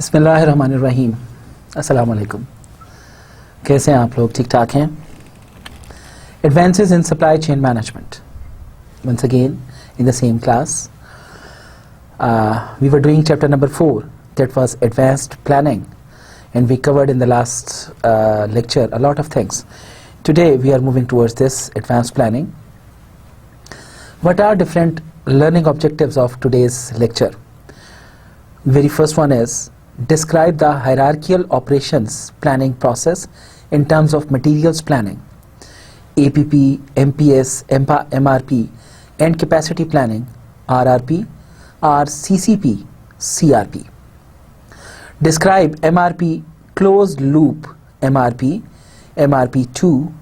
बिस्मिल्लाहिर्रहमानिर्रहीम। अस्सलाम वालेकुम। कैसे हैं आप लोग? ठीक ठाक हैं? Advances in supply chain management. Once again, in the same class, we were doing chapter number 4, that was advanced planning, and we covered in the last lecture a lot of things. Today we are moving towards this advanced planning. What are different learning objectives of today's lecture? Very first one is describe the hierarchical operations planning process in terms of materials planning. APP, MPS, MRP and capacity planning, RRP or CCP, CRP. Describe MRP, closed loop MRP, MRP2,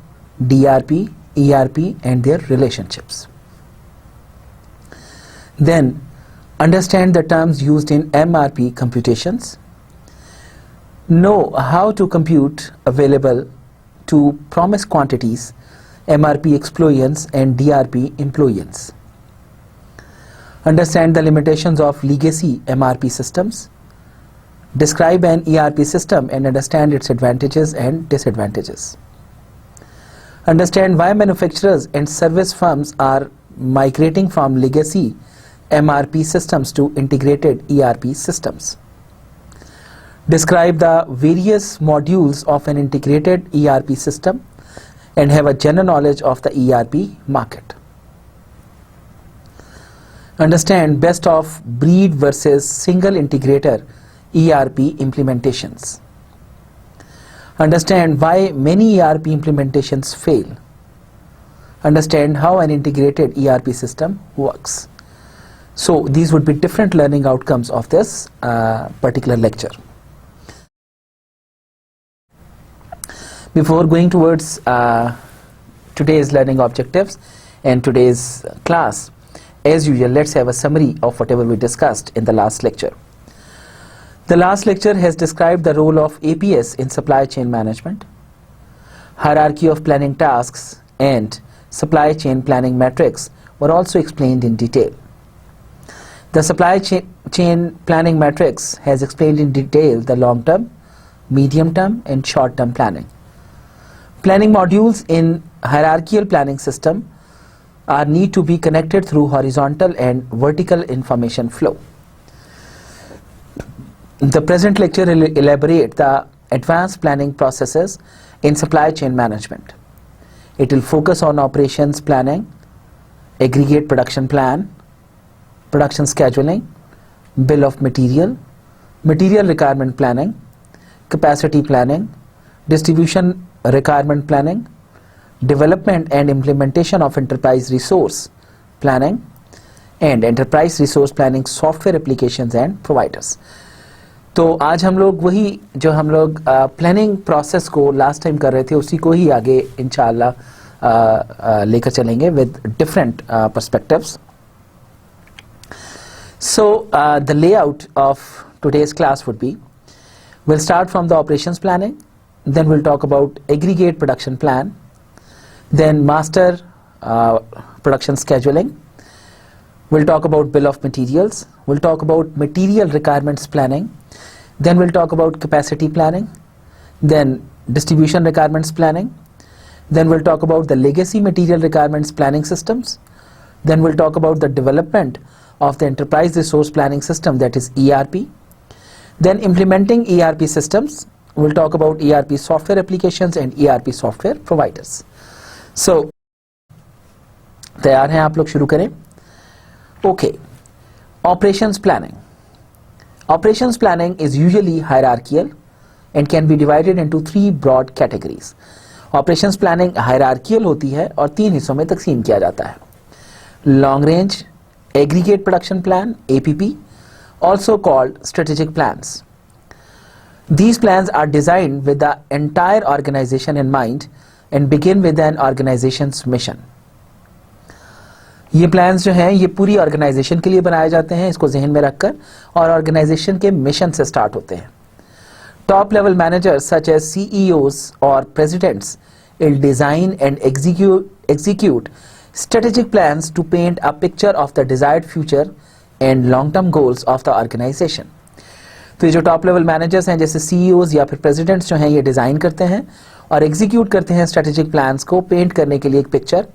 DRP, ERP and their relationships. Then understand the terms used in MRP computations. Know how to compute available to promised quantities, MRP explosions and DRP employance. Understand the limitations of legacy MRP systems. Describe an ERP system and understand its advantages and disadvantages. Understand why manufacturers and service firms are migrating from legacy MRP systems to integrated ERP systems. Describe the various modules of an integrated ERP system and have a general knowledge of the ERP market. Understand best of breed versus single integrator ERP implementations. Understand why many ERP implementations fail. Understand how an integrated ERP system works. So these would be different learning outcomes of this particular lecture. Before going towards today's learning objectives and today's class, as usual, let's have a summary of whatever we discussed in the last lecture. The last lecture has described the role of APS in supply chain management. Hierarchy of planning tasks and supply chain planning metrics were also explained in detail. The supply chain planning matrix has explained in detail the long-term, medium-term and short-term planning. Planning modules in hierarchical planning system need to be connected through horizontal and vertical information flow. The present lecture will elaborate the advanced planning processes in supply chain management. It will focus on operations planning, aggregate production plan, production scheduling, bill of material, material requirement planning, capacity planning, distribution requirement planning, development and implementation of enterprise resource planning, and enterprise resource planning software applications and providers. तो आज हम लोग वही जो हम लोग planning process को last time कर रहे थे उसी को ही आगे इंशाल्लाह लेकर चलेंगे with different perspectives. So the layout of today's class would be, we'll start from the operations planning, then we'll talk about aggregate production plan, then master production scheduling, we'll talk about bill of materials, we'll talk about material requirements planning, then we'll talk about capacity planning, then distribution requirements planning, then we'll talk about the legacy material requirements planning systems, then we'll talk about the development of the enterprise resource planning system, that is ERP, then implementing ERP systems, we'll talk about ERP software applications and ERP software providers. So तैयार हैं आप लोग? शुरू करें. Okay, operations planning. Operations planning is usually hierarchical and can be divided into 3 broad categories. Operations planning hierarchical होती है और 3 हिस्सों में तकसीम किया जाता है. Long range aggregate production plan, APP, also called strategic plans. These plans are designed with the entire organization in mind and begin with an organization's mission. ये plans जो हैं ये पूरी organization के लिए बनाए जाते हैं, इसको जहन में रखकर, और organization के mission से start होते हैं. Top level managers such as CEOs or presidents will design and execute strategic plans to paint a picture of the desired future and long-term goals of the organization. तो ये जो top level managers हैं जैसे CEOs या फिर presidents जो हैं ये डिज़ाइन करते हैं और एग्जीक्यूट करते हैं स्ट्रेटेजिक प्लान्स को पेंट करने के लिए एक पिक्चर,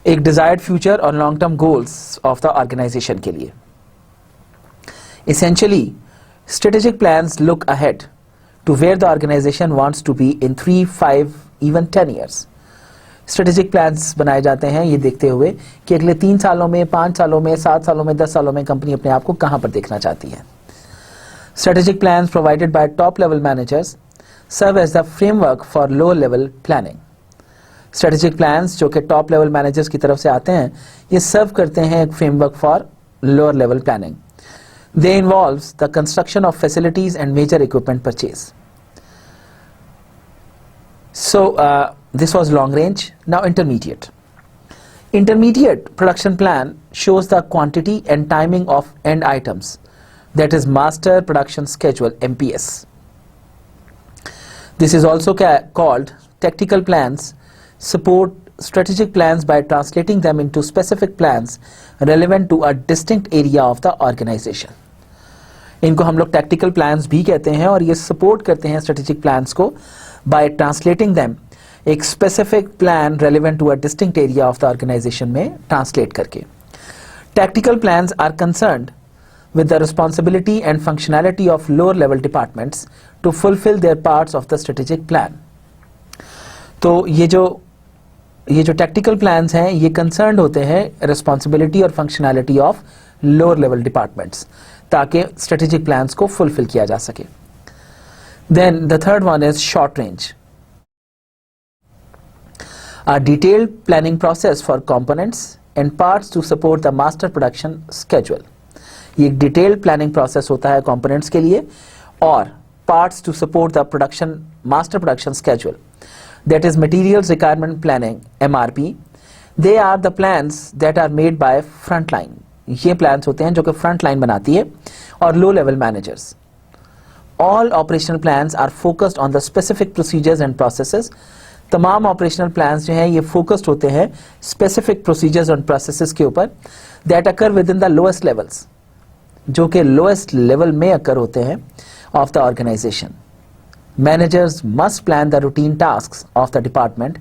एक डिजायर्ड फ्यूचर और long term goals of the organisation के लिए। Essentially, strategic plans look ahead to where the organization wants to be in 3, 5, even 10 years. Strategic plans बनाए जाते हैं ये देखते हुए कि अगले 3 सालों में, 5 सालों में, 7 सालों में, 10 सालों में कंपनी अपने आप को कहां पर देखना चाहती है। Strategic plans provided by top level managers serve as the framework for low level planning. Strategic plans जो कि top level managers की तरफ से आते हैं ये सर्व करते हैं एक framework for lower level planning. They involves the construction of facilities and major equipment purchase. So this was long range. Now intermediate. Intermediate production plan shows the quantity and timing of end items. That is master production schedule, MPS. This is also called tactical plans. Support strategic plans by translating them into specific plans relevant to a distinct area of the organization. इनको हम लोग tactical plans भी कहते हैं और ये support करते हैं स्ट्रेटेजिक प्लान्स को बाय ट्रांसलेटिंग देम एक specific plan relevant to a distinct area of the organisation में ट्रांसलेट करके। Tactical plans are concerned with the responsibility and functionality of lower level departments to fulfill their parts of the strategic plan. तो ये जो tactical plans हैं ये concerned होते हैं responsibility और functionality of lower level departments ताकि स्ट्रेटेजिक प्लान्स को फुलफिल किया जा सके। Then the third one is short range, a detailed planning process for components and parts to support the master production schedule. ये एक डिटेल्ड प्लानिंग प्रोसेस होता है components के लिए और parts to support the production master production schedule, that is materials requirement planning, MRP. They are the plans that are made by front line, ये plans होते हैं जो कि फ्रंट लाइन बनाती है और low level managers. All operational plans are focused on the specific procedures and processes. तमाम operational plans जो हैं ये फोकस्ड होते हैं स्पेसिफिक प्रोसीजर्स एंड प्रोसेसेस के ऊपर that occur within the lowest levels, जो कि लोएस्ट लेवल में अकर होते हैं of the organisation. Managers must plan the routine tasks of the department.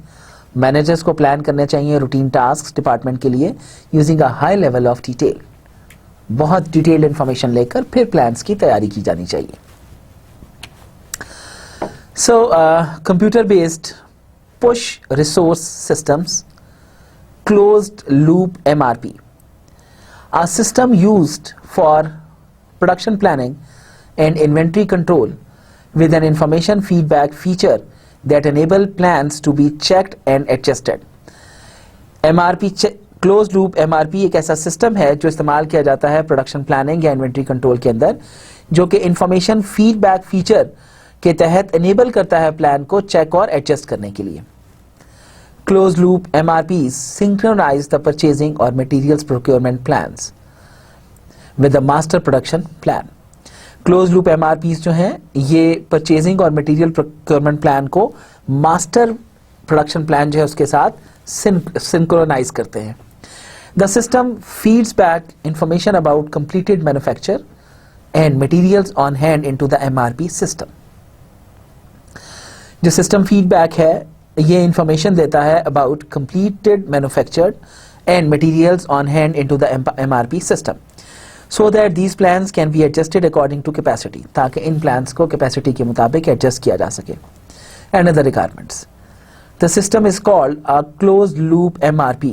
Managers को प्लान करने चाहिए रूटीन टास्क डिपार्टमेंट के लिए using a high level of detail. बहुत डिटेल्ड इंफॉर्मेशन लेकर फिर प्लान्स की तैयारी की जानी चाहिए. So computer based push resource systems, closed loop MRP, a system used for production planning and inventory control with an information feedback feature that enable plans to be checked and adjusted. MRP closed loop MRP एक ऐसा system है जो इस्तेमाल किया जाता है production planning या inventory control के अंदर, जो कि इंफॉर्मेशन फीडबैक फीचर के तहत एनेबल करता है प्लान को चेक और एडजस्ट करने के लिए. Closed loop MRPs synchronize the purchasing or materials procurement plans with the master production plan. Closed loop MRPs जो हैं ये purchasing और material procurement plan को master production plan जो है उसके साथ synchronize करते हैं. The system feeds back information about completed manufacture and materials on hand into the MRP system. जो system feedback है ये इंफॉर्मेशन देता है about completed manufactured and materials on hand into the MRP system so that these plans can be adjusted according to capacity, ताकि इन plans को capacity के मुताबिक एडजस्ट किया जा सके and other requirements. The system is called a closed loop MRP.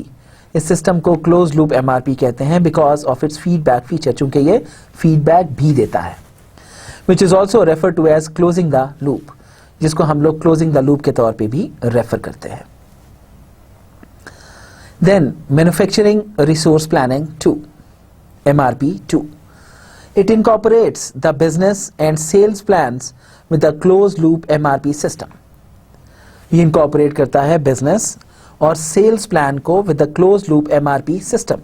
इस system को क्लोज्ड लूप MRP कहते हैं because of its feedback feature, चूंकि ये फीडबैक भी देता है, which is also refer to as closing the loop, जिसको हम लोग क्लोजिंग द लूप के तौर पे भी रेफर करते हैं. Then manufacturing resource planning 2, MRP 2. It incorporates the business and sales plans with the closed loop MRP system. ये इनकॉर्पोरेट करता है बिजनेस और सेल्स प्लान को with the closed loop MRP system.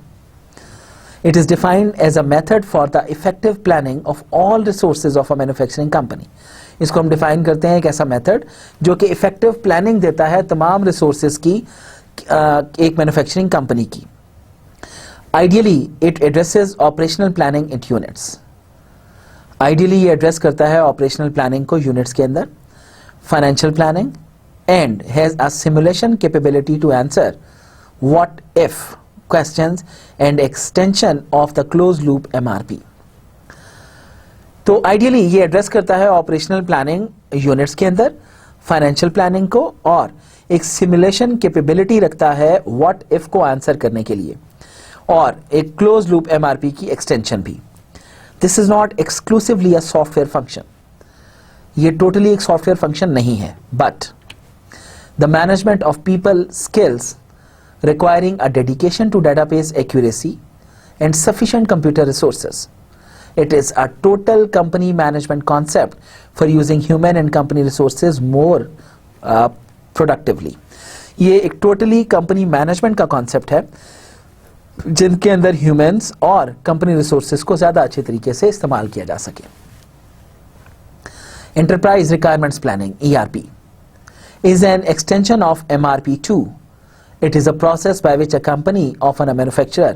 It is defined as a method for the effective planning of all resources of a manufacturing company. इसको हम define करते हैं एक ऐसा मेथड जो कि इफेक्टिव प्लानिंग देता है तमाम रिसोर्सेज की एक मैन्युफैक्चरिंग कंपनी की. Ideally it addresses operational planning in units. Ideally ये एड्रेस करता है ऑपरेशनल प्लानिंग को यूनिट्स के अंदर, financial planning, and has a simulation capability to answer what if questions and extension of the close loop MRP. तो ideally ये address करता है ऑपरेशनल प्लानिंग यूनिट्स के अंदर, फाइनेंशियल प्लानिंग को, और एक सिमुलेशन कैपेबिलिटी रखता है व्हाट इफ को आंसर करने के लिए, और एक क्लोज लूप एमआरपी की एक्सटेंशन भी। This is not exclusively a software function, ये टोटली एक सॉफ्टवेयर फंक्शन नहीं है, but the management of people skills requiring a dedication to database accuracy and sufficient computer resources. It is a total company management concept for using human and company resources more productively. ये एक totally company management का concept है जिनके अंदर humans और company resources को ज़्यादा अच्छे तरीके से इस्तेमाल किया जा सके। Enterprise Requirements Planning (ERP) is an extension of MRP2. It is a process by which a company, often a manufacturer,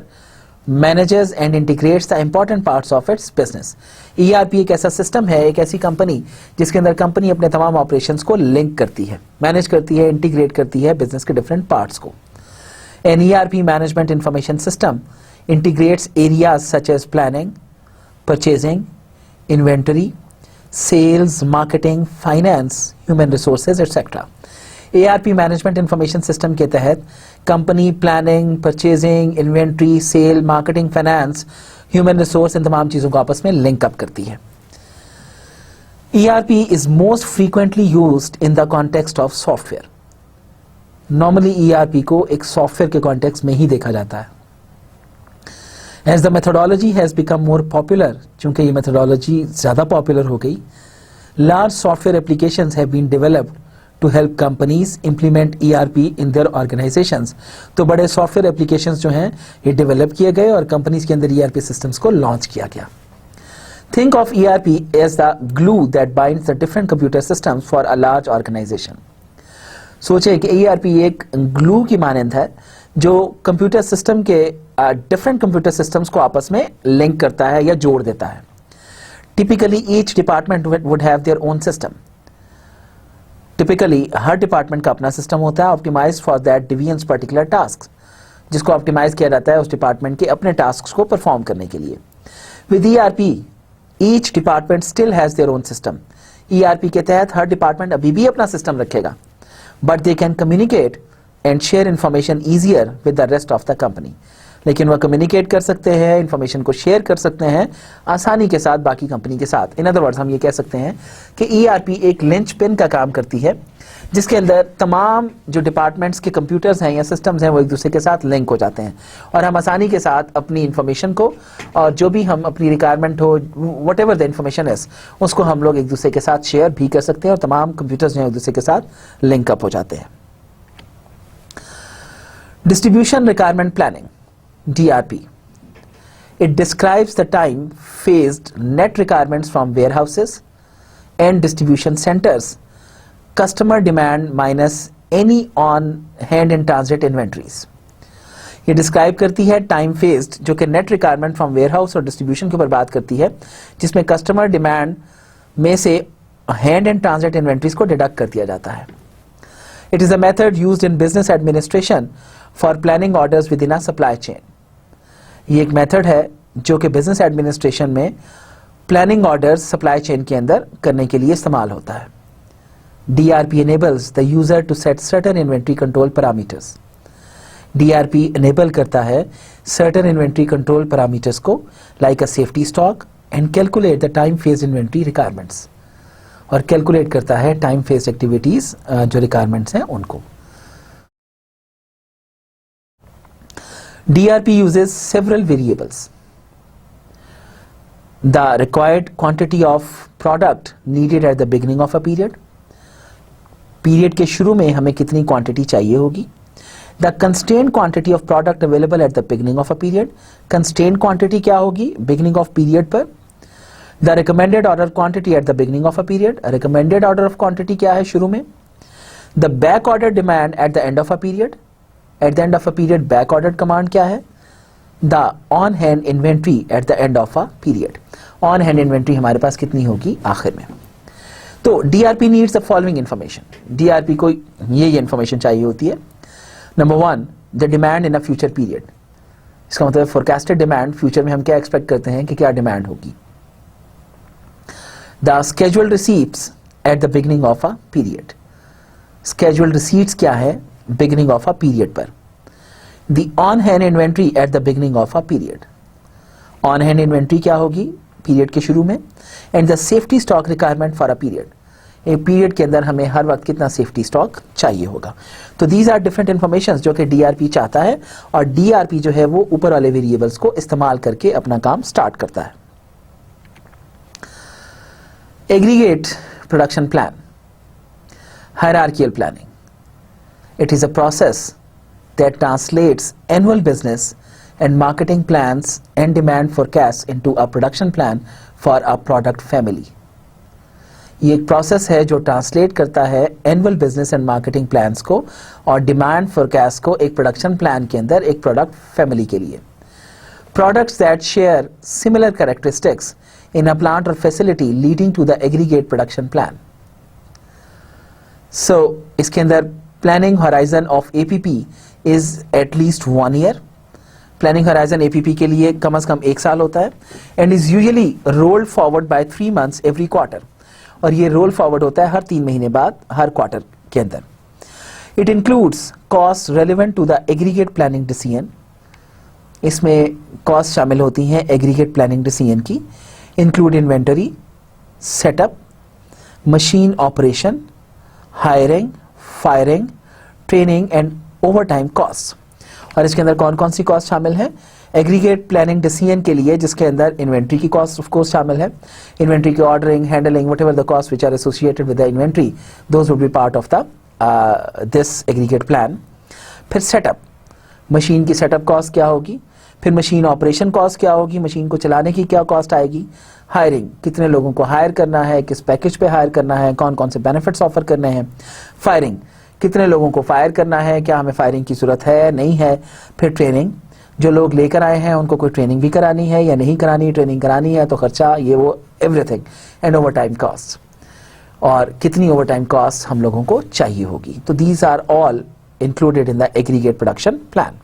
manages and integrates the important parts of its business. ERP एक ऐसा सिस्टम है, एक ऐसी company जिसके अंदर company अपने तमाम operations को लिंक करती है, मैनेज करती है, इंटीग्रेट करती है बिजनेस के डिफरेंट पार्ट्स को। An ERP management information system integrates areas such as planning, purchasing, inventory, sales, marketing, finance, human resources, etc. ARP management information system के तहत company planning, purchasing, inventory, sale, marketing, finance, human resource, इन तमाम चीजों को आपस में link up करती है। ERP is most frequently used in the context of software. Normally ERP को एक सॉफ्टवेयर के कॉन्टेक्स्ट में ही देखा जाता है। As the methodology has become more popular, चूंकि ये मेथोडोलॉजी ज्यादा पॉपुलर हो गई, large software applications have been developed to help companies implement ERP in their organizations. तो बड़े सॉफ्टवेयर एप्लीकेशंस जो हैं ये डेवलप किए गए और कंपनीज के अंदर ERP सिस्टम्स को लॉन्च किया गया। Think of ERP as the glue that binds the different computer systems for a large organization. सोचे कि ERP एक ग्लू की मानंद है जो कंप्यूटर सिस्टम के डिफरेंट कंप्यूटर सिस्टम्स को आपस में लिंक करता है या जोड़ देता है। Typically each department would have their own system. Typically हर डिपार्टमेंट का अपना सिस्टम होता है, optimise for that divisions particular task, जिसको ऑप्टिमाइज किया जाता है उस डिपार्टमेंट के अपने टास्क को परफॉर्म करने के लिए। With ERP each department still has their own system. ERP के तहत हर डिपार्टमेंट अभी भी अपना सिस्टम रखेगा, but they can communicate and share information easier with the rest of the company. लेकिन वह कम्युनिकेट कर सकते हैं, इंफॉर्मेशन को शेयर कर सकते हैं आसानी के साथ बाकी कंपनी के साथ। इन अदर वर्ड्स हम ये कह सकते हैं कि ERP एक लिंच पिन का काम करती है जिसके अंदर तमाम जो डिपार्टमेंट्स के कंप्यूटर्स हैं या सिस्टम्स हैं वो एक दूसरे के साथ लिंक हो जाते हैं और हम आसानी के साथ अपनी इंफॉर्मेशन को और जो भी हम अपनी रिक्वायरमेंट हो, वट एवर द इंफॉर्मेशन है, उसको हम लोग एक दूसरे के साथ शेयर भी कर सकते हैं और तमाम कंप्यूटर्स जो हैं एक दूसरे के साथ लिंक अप हो जाते हैं। Distribution requirement planning DRP. It describes the time-phased net requirements from warehouses and distribution centers, customer demand minus any on-hand and transit inventories. ये डिस्क्राइब करती है टाइम फेस्ड, जो कि नेट रिक्वायरमेंट फ्रॉम वेयरहाउस और distribution के ऊपर बात करती है, जिसमें कस्टमर डिमांड में से हैंड एंड ट्रांजिट इन्वेंट्रीज को डिडक्ट कर दिया जाता है। It is a method used in business administration for planning orders with in a supply chain. ये एक मेथड है जो कि बिजनेस एडमिनिस्ट्रेशन में प्लानिंग ऑर्डर्स सप्लाई चेन के अंदर करने के लिए इस्तेमाल होता है। DRP enables the user to set certain inventory control parameters. DRP enable करता है certain inventory control parameters को like a safety stock and calculate the time phased inventory requirements. और calculate करता है time phased activities जो requirements हैं उनको। DRP uses several variables. The required quantity of product needed at the beginning of a period. Period के शुरू में हमें कितनी क्वांटिटी चाहिए होगी। The constraint quantity of product available at the beginning of a period. Constraint quantity क्या होगी beginning of period पर। The recommended order quantity at the beginning of a period. Recommended order of quantity क्या है शुरू में। The back order demand at the end of a period. At the end of a period back order command क्या है। The on hand inventory at the end of a period. On hand inventory हमारे पास कितनी होगी आखिर में। तो DRP needs the following information. DRP को ये इंफॉर्मेशन चाहिए होती है। Number 1, the demand in a future period. इसका मतलब फोरकास्टेड डिमांड, फ्यूचर में हम क्या एक्सपेक्ट करते हैं कि क्या डिमांड होगी। The scheduled receipts at the beginning of a period. Scheduled receipts क्या है बिगिनिंग ऑफ अ पीरियड पर। The on hand inventory at the beginning of a period. On hand inventory क्या होगी पीरियड के शुरू में। And the safety stock requirement for a period. एक period के अंदर हमें हर वक्त कितना सेफ्टी स्टॉक चाहिए होगा। तो दीज आर डिफरेंट इंफॉर्मेशन जो कि डीआरपी चाहता है, और डीआरपी जो है वो ऊपर वाले वेरिएबल्स को इस्तेमाल करके अपना काम स्टार्ट करता है। Aggregate production plan, hierarchical planning. It is a process that translates annual business and marketing plans and demand forecasts into a production plan for a product family. ये एक प्रोसेस है जो ट्रांसलेट करता है annual business and marketing plans को और demand forecast को एक प्रोडक्शन प्लान के अंदर एक प्रोडक्ट फैमिली के लिए. Products that share similar characteristics in a plant or facility leading to the aggregate production plan. So इसके अंदर planning horizon of APP is at least 1 year. Planning horizon APP के लिए कम से कम 1 साल होता है and is usually rolled forward by 3 months every quarter. और ये roll forward होता है हर 3 महीने बाद हर क्वार्टर के अंदर. It includes costs relevant to the aggregate planning decision. इसमें कॉस्ट शामिल होती हैं एग्रीगेट प्लानिंग डिसीजन की. Include inventory, setup, machine operation, hiring, firing, training and overtime cost. और इसके अंदर कौन कौन सी कॉस्ट शामिल है एग्रीगेट प्लानिंग डिसीजन के लिए, जिसके अंदर इन्वेंट्री की कॉस्ट ऑफ कोर्स शामिल है. इन्वेंट्री की ordering, handling, whatever the cost which are associated with the inventory, those would be part of the this aggregate plan. फिर सेटअप, मशीन की सेटअप कॉस्ट क्या होगी. फिर मशीन ऑपरेशन कॉस्ट क्या होगी, मशीन को चलाने की क्या कॉस्ट आएगी. हायरिंग, कितने लोगों को हायर करना है, किस पैकेज पे हायर करना है, कौन कौन से बेनिफिट्स ऑफर करने हैं. फायरिंग, कितने लोगों को फायर करना है, क्या हमें फायरिंग की जरूरत है नहीं है. फिर ट्रेनिंग, जो लोग लेकर आए हैं उनको कोई ट्रेनिंग भी करानी है या नहीं करानी, ट्रेनिंग करानी है तो खर्चा, ये वो everything. And over time cost, और कितनी ओवर टाइम कॉस्ट हम लोगों को चाहिए होगी. तो these are all included in the aggregate production plan.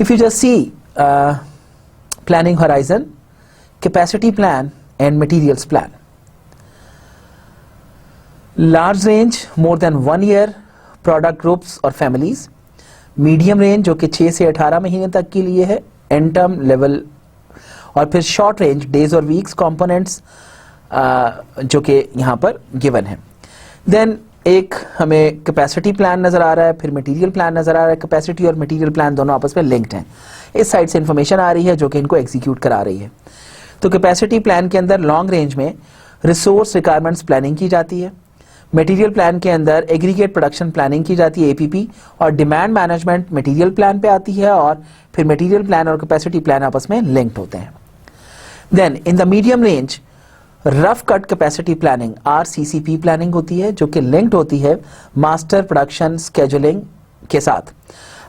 If you just see planning horizon, capacity plan and materials plan. Large range, more than 1 year, product groups or families. Medium range जो कि 6 से 18 महीने तक के लिए है, end term level. और फिर short range, days or weeks components जो कि यहाँ पर given है. Then एक हमें कैपेसिटी प्लान नजर आ रहा है, फिर मटेरियल प्लान नजर आ रहा है. कैपेसिटी और मटेरियल प्लान दोनों आपस में लिंक्ड हैं. इस साइड से इंफॉर्मेशन आ रही है जो कि इनको एग्जीक्यूट करा रही है. तो कैपेसिटी प्लान के अंदर लॉन्ग रेंज में रिसोर्स रिक्वायरमेंट्स प्लानिंग की जाती है. मटेरियल प्लान के अंदर एग्रीगेट प्रोडक्शन प्लानिंग की जाती है एपीपी, और डिमांड मैनेजमेंट मटेरियल प्लान पे आती है, और फिर मटेरियल प्लान और कैपेसिटी प्लान आपस में लिंक्ड होते हैं. Then in the medium range rough cut capacity planning RCCP planning होती है जो कि लिंक्ड होती है मास्टर प्रोडक्शन स्केजुलिंग के साथ.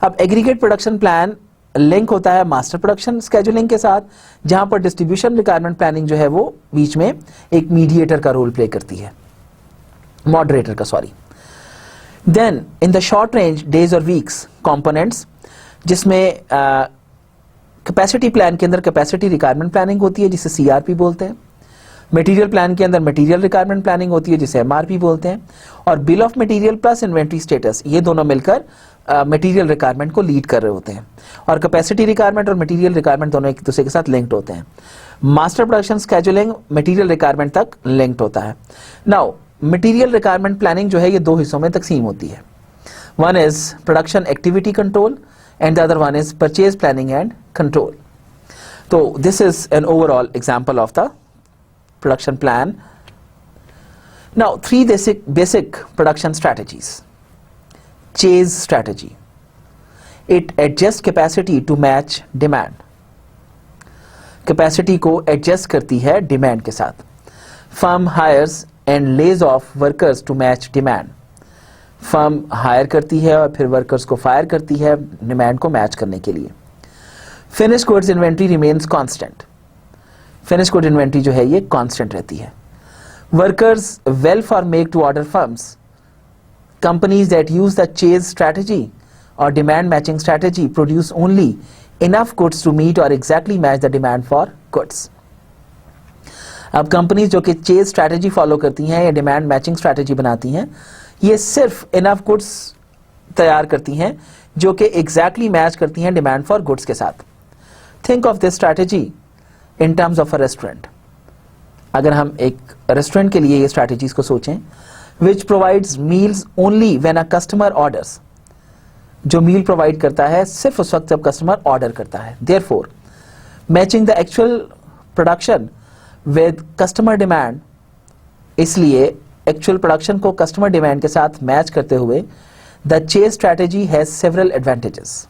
अब एग्रीगेट प्रोडक्शन प्लान लिंक होता है मास्टर प्रोडक्शन स्केजुलिंग के साथ, जहां पर डिस्ट्रीब्यूशन रिक्वायरमेंट प्लानिंग जो है वो बीच में एक मीडिएटर का रोल प्ले करती है, मॉडरेटर का, sorry. Then in the short range days और वीक्स कंपोनेंट्स, जिसमें कैपेसिटी प्लान के अंदर कैपेसिटी रिक्वायरमेंट प्लानिंग होती है जिसे CRP बोलते हैं. मटेरियल प्लान के अंदर मटेरियल रिक्वायरमेंट प्लानिंग होती है जिसे MRP बोलते हैं. और bill of material plus inventory status, ये दोनों मिलकर मटेरियल रिक्वायरमेंट को लीड कर रहे होते हैं. और कैपेसिटी रिक्वायरमेंट और मटेरियल रिक्वायरमेंट दोनों एक दूसरे के साथ लिंक्ड होते हैं. Master production scheduling material requirement तक लिंक्ड होता है. नाउ मटेरियल रिक्वायरमेंट प्लानिंग जो है ये 2 हिस्सों में तकसीम होती है. One is production activity control and the other one is purchase planning and control. तो this is an overall example of the production plan. Now 3 basic production strategies. Chase strategy. It adjusts capacity to match demand. Capacity को adjust करती है demand के साथ. Firm hires and lays off workers to match demand. Firm hire करती है और फिर workers को फायर करती है डिमांड को मैच करने के लिए। Finish goods inventory remains constant, finish good inventory जो है ये कांस्टेंट रहती है। Workers well for make to order firms, companies that use the chase strategy और demand matching strategy produce only enough goods to meet और exactly match the demand for goods. अब companies जो कि चेज स्ट्रैटेजी फॉलो करती हैं या demand matching strategy बनाती हैं, ये सिर्फ इनफ गुड्स तैयार करती हैं जो कि एग्जैक्टली मैच करती हैं डिमांड फॉर गुड्स के साथ। Think of this strategy in terms of a restaurant. अगर हम एक रेस्टोरेंट के लिए ये स्ट्रैटेजीज को सोचें, which provides meals only when a customer orders, जो मील प्रोवाइड करता है सिर्फ उस वक्त जब कस्टमर ऑर्डर करता है। Therefore matching the actual production with customer demand, इसलिए एक्चुअल प्रोडक्शन को कस्टमर डिमांड के साथ मैच करते हुए the chase strategy has several advantages.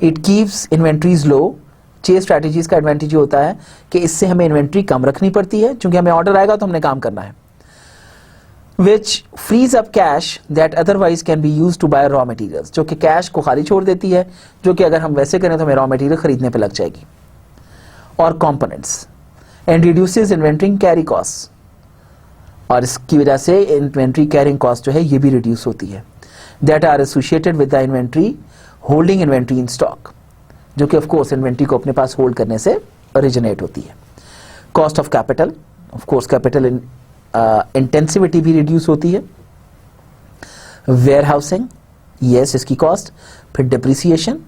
It keeps inventories low, chase strategies का एडवांटेज होता है कि इससे हमें इन्वेंट्री कम रखनी पड़ती है क्योंकि हमें ऑर्डर आएगा तो हमने काम करना है। Which freeze up cash that otherwise can be use to buy raw materials, जो कि कैश को खाली छोड़ देती है, जो कि अगर हम वैसे करें तो हमें रॉ मटेरियल खरीदने पे लग जाएगी। और components and reduces inventory carry cost, और इसकी वजह से इन्वेंट्री कैरिंग कॉस्ट जो है ये भी रिड्यूस होती है। That are associated with the inventory holding inventory in stock, जो कि ऑफ कोर्स इन्वेंट्री को अपने पास होल्ड करने से ओरिजिनेट होती है। Cost of capital, of course capital intensivity भी रिड्यूस होती है। वेयर हाउसिंग, यस इसकी कॉस्ट, फिर depreciation,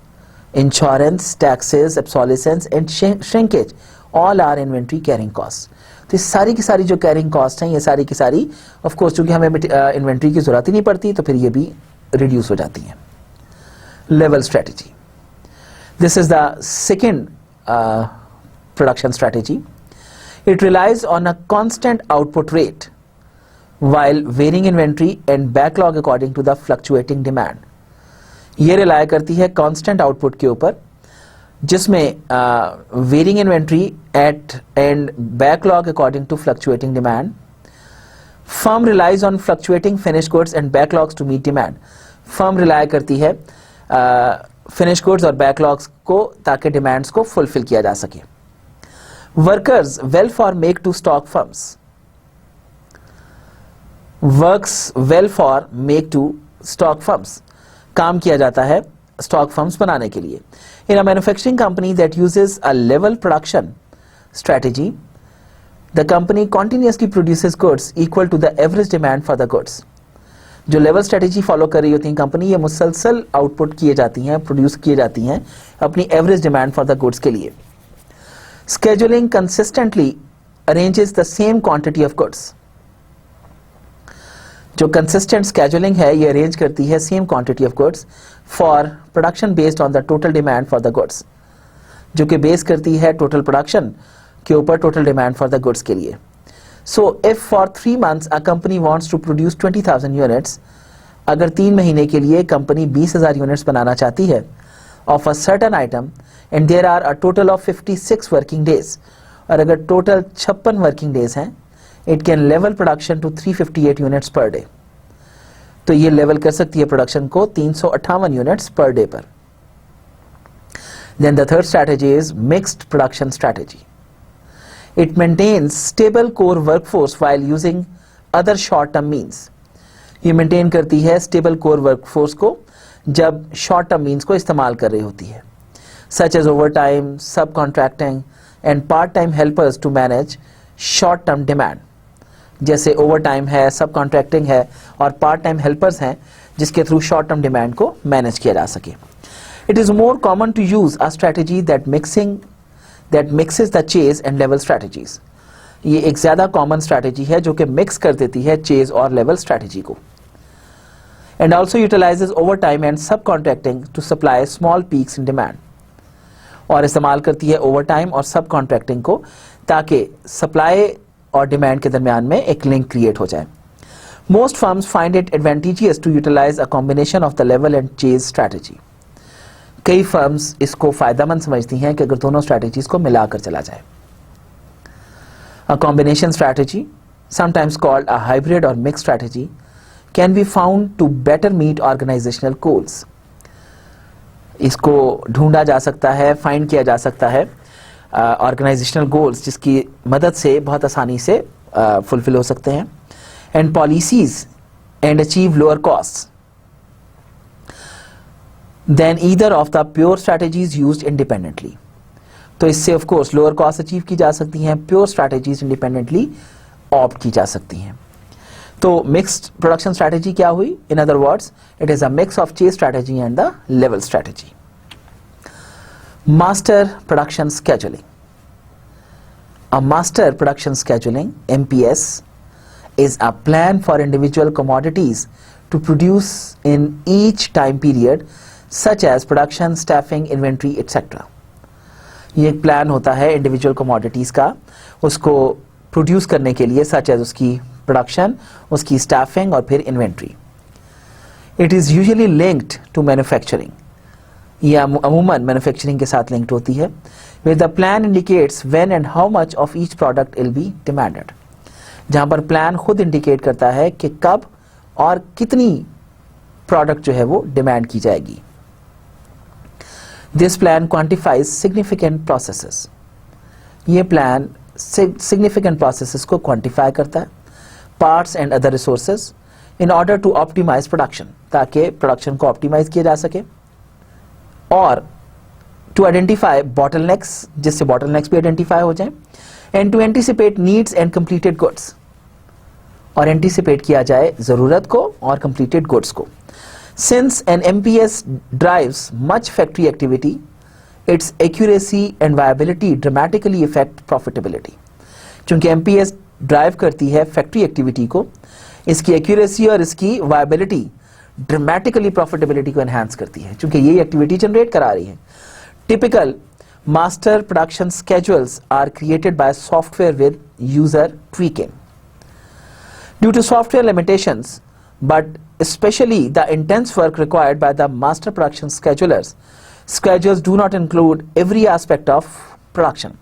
insurance, taxes, obsolescence and shrinkage, all are inventory carrying cost. तो सारी की सारी जो कैरिंग कॉस्ट हैं ये सारी की सारी ऑफ कोर्स चूंकि हमें इन्वेंट्री की जरूरत ही नहीं पड़ती तो फिर ये भी रिड्यूस हो जाती हैं। Level strategy, this is the second production strategy. It relies on a constant output rate while varying inventory and backlog according to the fluctuating demand. ये rely करती है constant output के ऊपर जिसमें varying inventory at and backlog according to fluctuating demand. Firm relies on fluctuating finished goods and backlogs to meet demand. Firm rely करती है finish goods और backlogs को ताकि डिमांड्स को फुलफिल किया जा सके। Workers well for make to stock firms, works well for make to stock firms, काम किया जाता है स्टॉक फर्म्स बनाने के लिए। In a manufacturing company that uses a level production strategy, the company continuously produces goods equal to the average demand for the goods. जो level strategy follow कर रही होती है कंपनी, ये मुसलसल आउटपुट किए जाती हैं, प्रोड्यूस किए जाती हैं अपनी average demand for the goods के लिए। Scheduling consistently arranges the same quantity of goods, जो कंसिस्टेंट स्केड्यूलिंग है ये अरेंज करती है same quantity of goods for production based on the total demand for the goods, जो कि बेस करती है टोटल प्रोडक्शन के ऊपर total demand for the goods के लिए। So if for 3 months a company wants to produce 20,000 units, अगर 3 महीने के लिए कंपनी 20,000 यूनिट्स बनाना चाहती है of a certain item and there are a total of 56 working days, और अगर टोटल 56 वर्किंग डेज हैं, it can level production to 358 units per day. तो ये लेवल कर सकती है प्रोडक्शन को 358 यूनिट्स पर डे पर। Then the third strategy is mixed production strategy. It maintains stable core workforce while using other short-term means. ये maintain करती है स्टेबल कोर वर्कफोर्स को जब शॉर्ट टर्म मीन्स को इस्तेमाल कर रही होती है, such as overtime, subcontracting and part-time helpers to manage short-term demand. जैसे ओवरटाइम है, सब कॉन्ट्रैक्टिंग है और पार्ट टाइम हेल्पर्स हैं जिसके थ्रू शॉर्ट टर्म डिमांड को मैनेज किया जा सके। It is more common to use a strategy that mixes the chase and level strategies. ये एक ज्यादा कॉमन स्ट्रेटेजी है जो कि मिक्स कर देती है चेज और लेवल स्ट्रेटेजी को। And also utilises over time and subcontracting to supply small peaks in demand, और इस्तेमाल करती है ओवर टाइम और सब कॉन्ट्रैक्टिंग को ताकि सप्लाई और डिमांड के दरमियान में एक लिंक क्रिएट हो जाए। Most firms find it advantageous to utilize a combination of the level and chase strategy. कई फर्म्स इसको फायदेमंद समझती हैं कि अगर दोनों स्ट्रेटेजीज को मिलाकर चला जाए। A combination strategy, sometimes called a hybrid और mix strategy, can be found to better meet organizational goals. इसको ढूंढा जा सकता है, फाइंड किया जा सकता है ऑर्गेनाइजेशनल गोल्स, जिसकी मदद से बहुत आसानी से फुलफिल हो सकते हैं, and policies and achieve lower cost than either of the pure strategies used independently. तो इससे of course lower cost achieve की जा सकती हैं, प्योर स्ट्रैटेजीज इंडिपेंडेंटली ऑप्ट की जा सकती हैं. तो मिक्स्ड प्रोडक्शन स्ट्रैटेजी क्या हुई? In other words, it is a mix of chase strategy and the level strategy. Master production scheduling. A master production scheduling, MPS, is a plan for individual commodities to produce in each time period, such as production, staffing, inventory, etc. ये एक plan होता है individual commodities का, उसको produce करने के लिए, such as उसकी प्रोडक्शन, उसकी स्टाफिंग और फिर inventory. It is usually linked to manufacturing. ये अमूमन मैन्युफैक्चरिंग के साथ लिंक्ड होती है. With the plan indicates when and how much of each product will be demanded. जहां पर प्लान खुद इंडिकेट करता है कि कब और कितनी प्रोडक्ट जो है वो डिमांड की जाएगी. This plan quantifies significant processes. ये प्लान सिग्निफिकेंट प्रोसेसेस को क्वांटिफाई करता है, parts and other resources, in order to optimise production, ताकि प्रोडक्शन को ऑप्टिमाइज किया जा सके, और टू आइडेंटिफाई बॉटलनेक्स, जिससे बॉटलनेक्स भी आइडेंटिफाई हो जाए, and to anticipate needs and completed goods, और एंटिसिपेट किया जाए जरूरत को और कंप्लीटेड गुड्स को. Since an MPS drives much factory activity, its accuracy and viability dramatically affect profitability. चूंकि एमपीएस ड्राइव करती है फैक्ट्री एक्टिविटी को, इसकी एक्यूरेसी और इसकी वायबिलिटी ड्रामेटिकली प्रॉफिटेबिलिटी को एनहांस करती है, चूंकि ये एक्टिविटी जनरेट करा रही है. Typical master production schedules are created by software with user tweaking. Due to software limitations, but especially the intense work required by the master production schedulers, schedules do not include every aspect of production.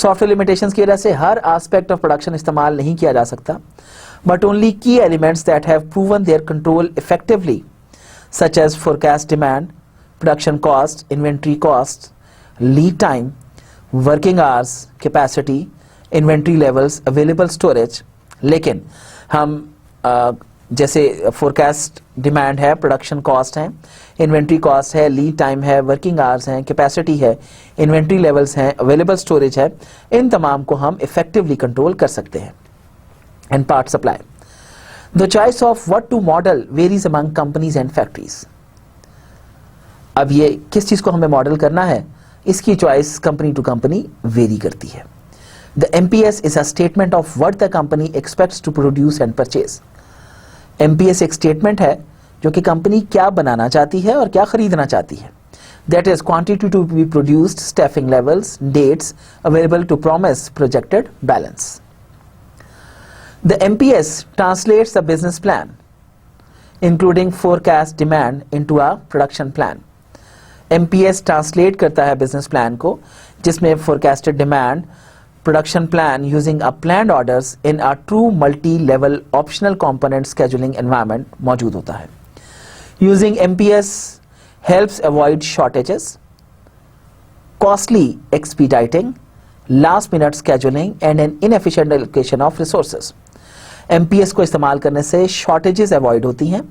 Software limitations की वजह से हर aspect of production इस्तेमाल नहीं किया जा सकता, but only key elements that have proven their control effectively, such as forecast demand, production cost, inventory cost, lead time, working hours, capacity, inventory levels, available storage. लेकिन हम जैसे फोरकास्ट डिमांड है, production cost है, inventory cost है, lead time है, working hours हैं, capacity है, inventory levels हैं, अवेलेबल स्टोरेज है, इन तमाम को हम इफेक्टिवली कंट्रोल कर सकते हैं. And part supply. The choice of what to model varies among companies and factories. अब ये किस चीज को हमें मॉडल करना है, इसकी choice company to company vary करती है. The MPS is a statement of what the company expects to produce and purchase. MPS एक स्टेटमेंट है जो कि कंपनी क्या बनाना चाहती है और क्या खरीदना चाहती है. That is quantity to be produced, staffing levels, dates available to promise projected balance. The MPS translates the business plan including forecast demand into a production plan. MPS translate करता है बिजनेस प्लान को, जिसमें forecasted demand, production plan using a planned orders in a true multi-level optional component scheduling environment मौजूद होता है. Using MPS helps avoid shortages, costly expediting, last-minute scheduling and an inefficient allocation of resources. MPS को इस्तेमाल करने से shortages avoid होती हैं,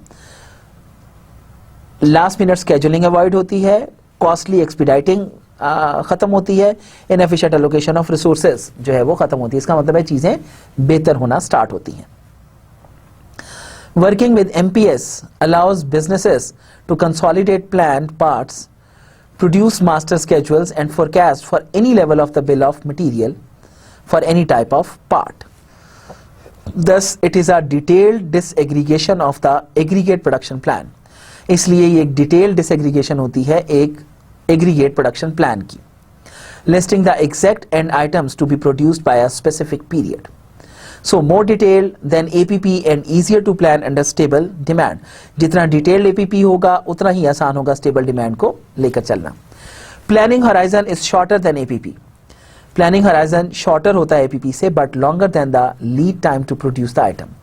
last-minute scheduling avoid होती है, costly expediting खत्म होती है, इनएफिशिएंट एलोकेशन ऑफ रिसोर्सेज जो है वो खत्म होती है. इसका मतलब है चीजें बेहतर होना स्टार्ट होती हैं. Working with MPS allows businesses to consolidate planned parts, produce master schedules and forecast for any level of the bill of material for any type of part. Thus, it is a detailed disaggregation of the aggregate production plan. इसलिए ये एक detail disaggregation होती है एक aggregate production plan की, listing the exact end items to be produced by a specific period. So more detailed than APP and easier to plan under stable demand. जितना detailed APP होगा उतना ही आसान होगा stable demand को लेकर चलना. Planning horizon is shorter than APP. Planning horizon shorter होता है APP से but longer than the lead time to produce the item.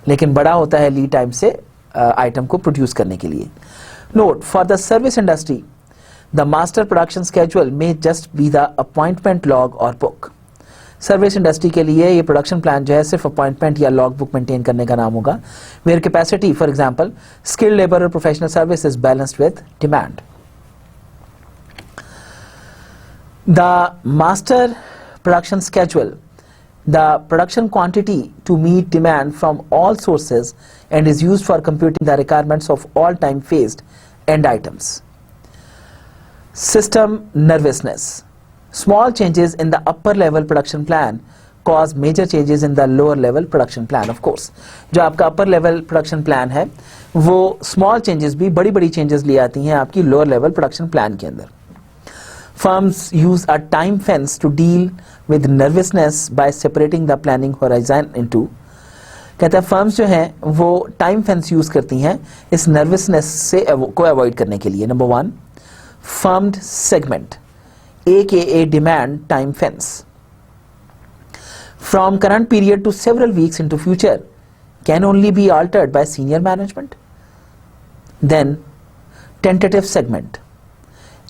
लेकिन बड़ा होता है लीड टाइम से आइटम को प्रोड्यूस करने के लिए. Note, for the service industry the master production schedule may just be the appointment log और बुक. सर्विस इंडस्ट्री के लिए ये प्रोडक्शन प्लान जो है सिर्फ अपॉइंटमेंट या लॉग बुक मेंटेन करने का नाम होगा. Where capacity for example skilled labour और professional service is balanced with demand. The master production schedule the production quantity to meet demand from all sources and is used for computing the requirements of all time phased end items. System nervousness. Small changes in the upper level production plan cause major changes in the lower level production plan. Of course जो आपका upper level production plan है वो small changes भी बड़ी बड़ी changes ले आती हैं आपकी lower level production plan के अंदर. Firms use a time fence to deal with nervousness by separating the planning horizon into. कहता है फर्म्स जो हैं वो टाइम फेंस यूज करती हैं इस नर्वसनेस से को अवॉइड करने के लिए. Number 1 formed segment AKA demand time fence. From current period to several weeks into future can only be altered by senior management. Then tentative segment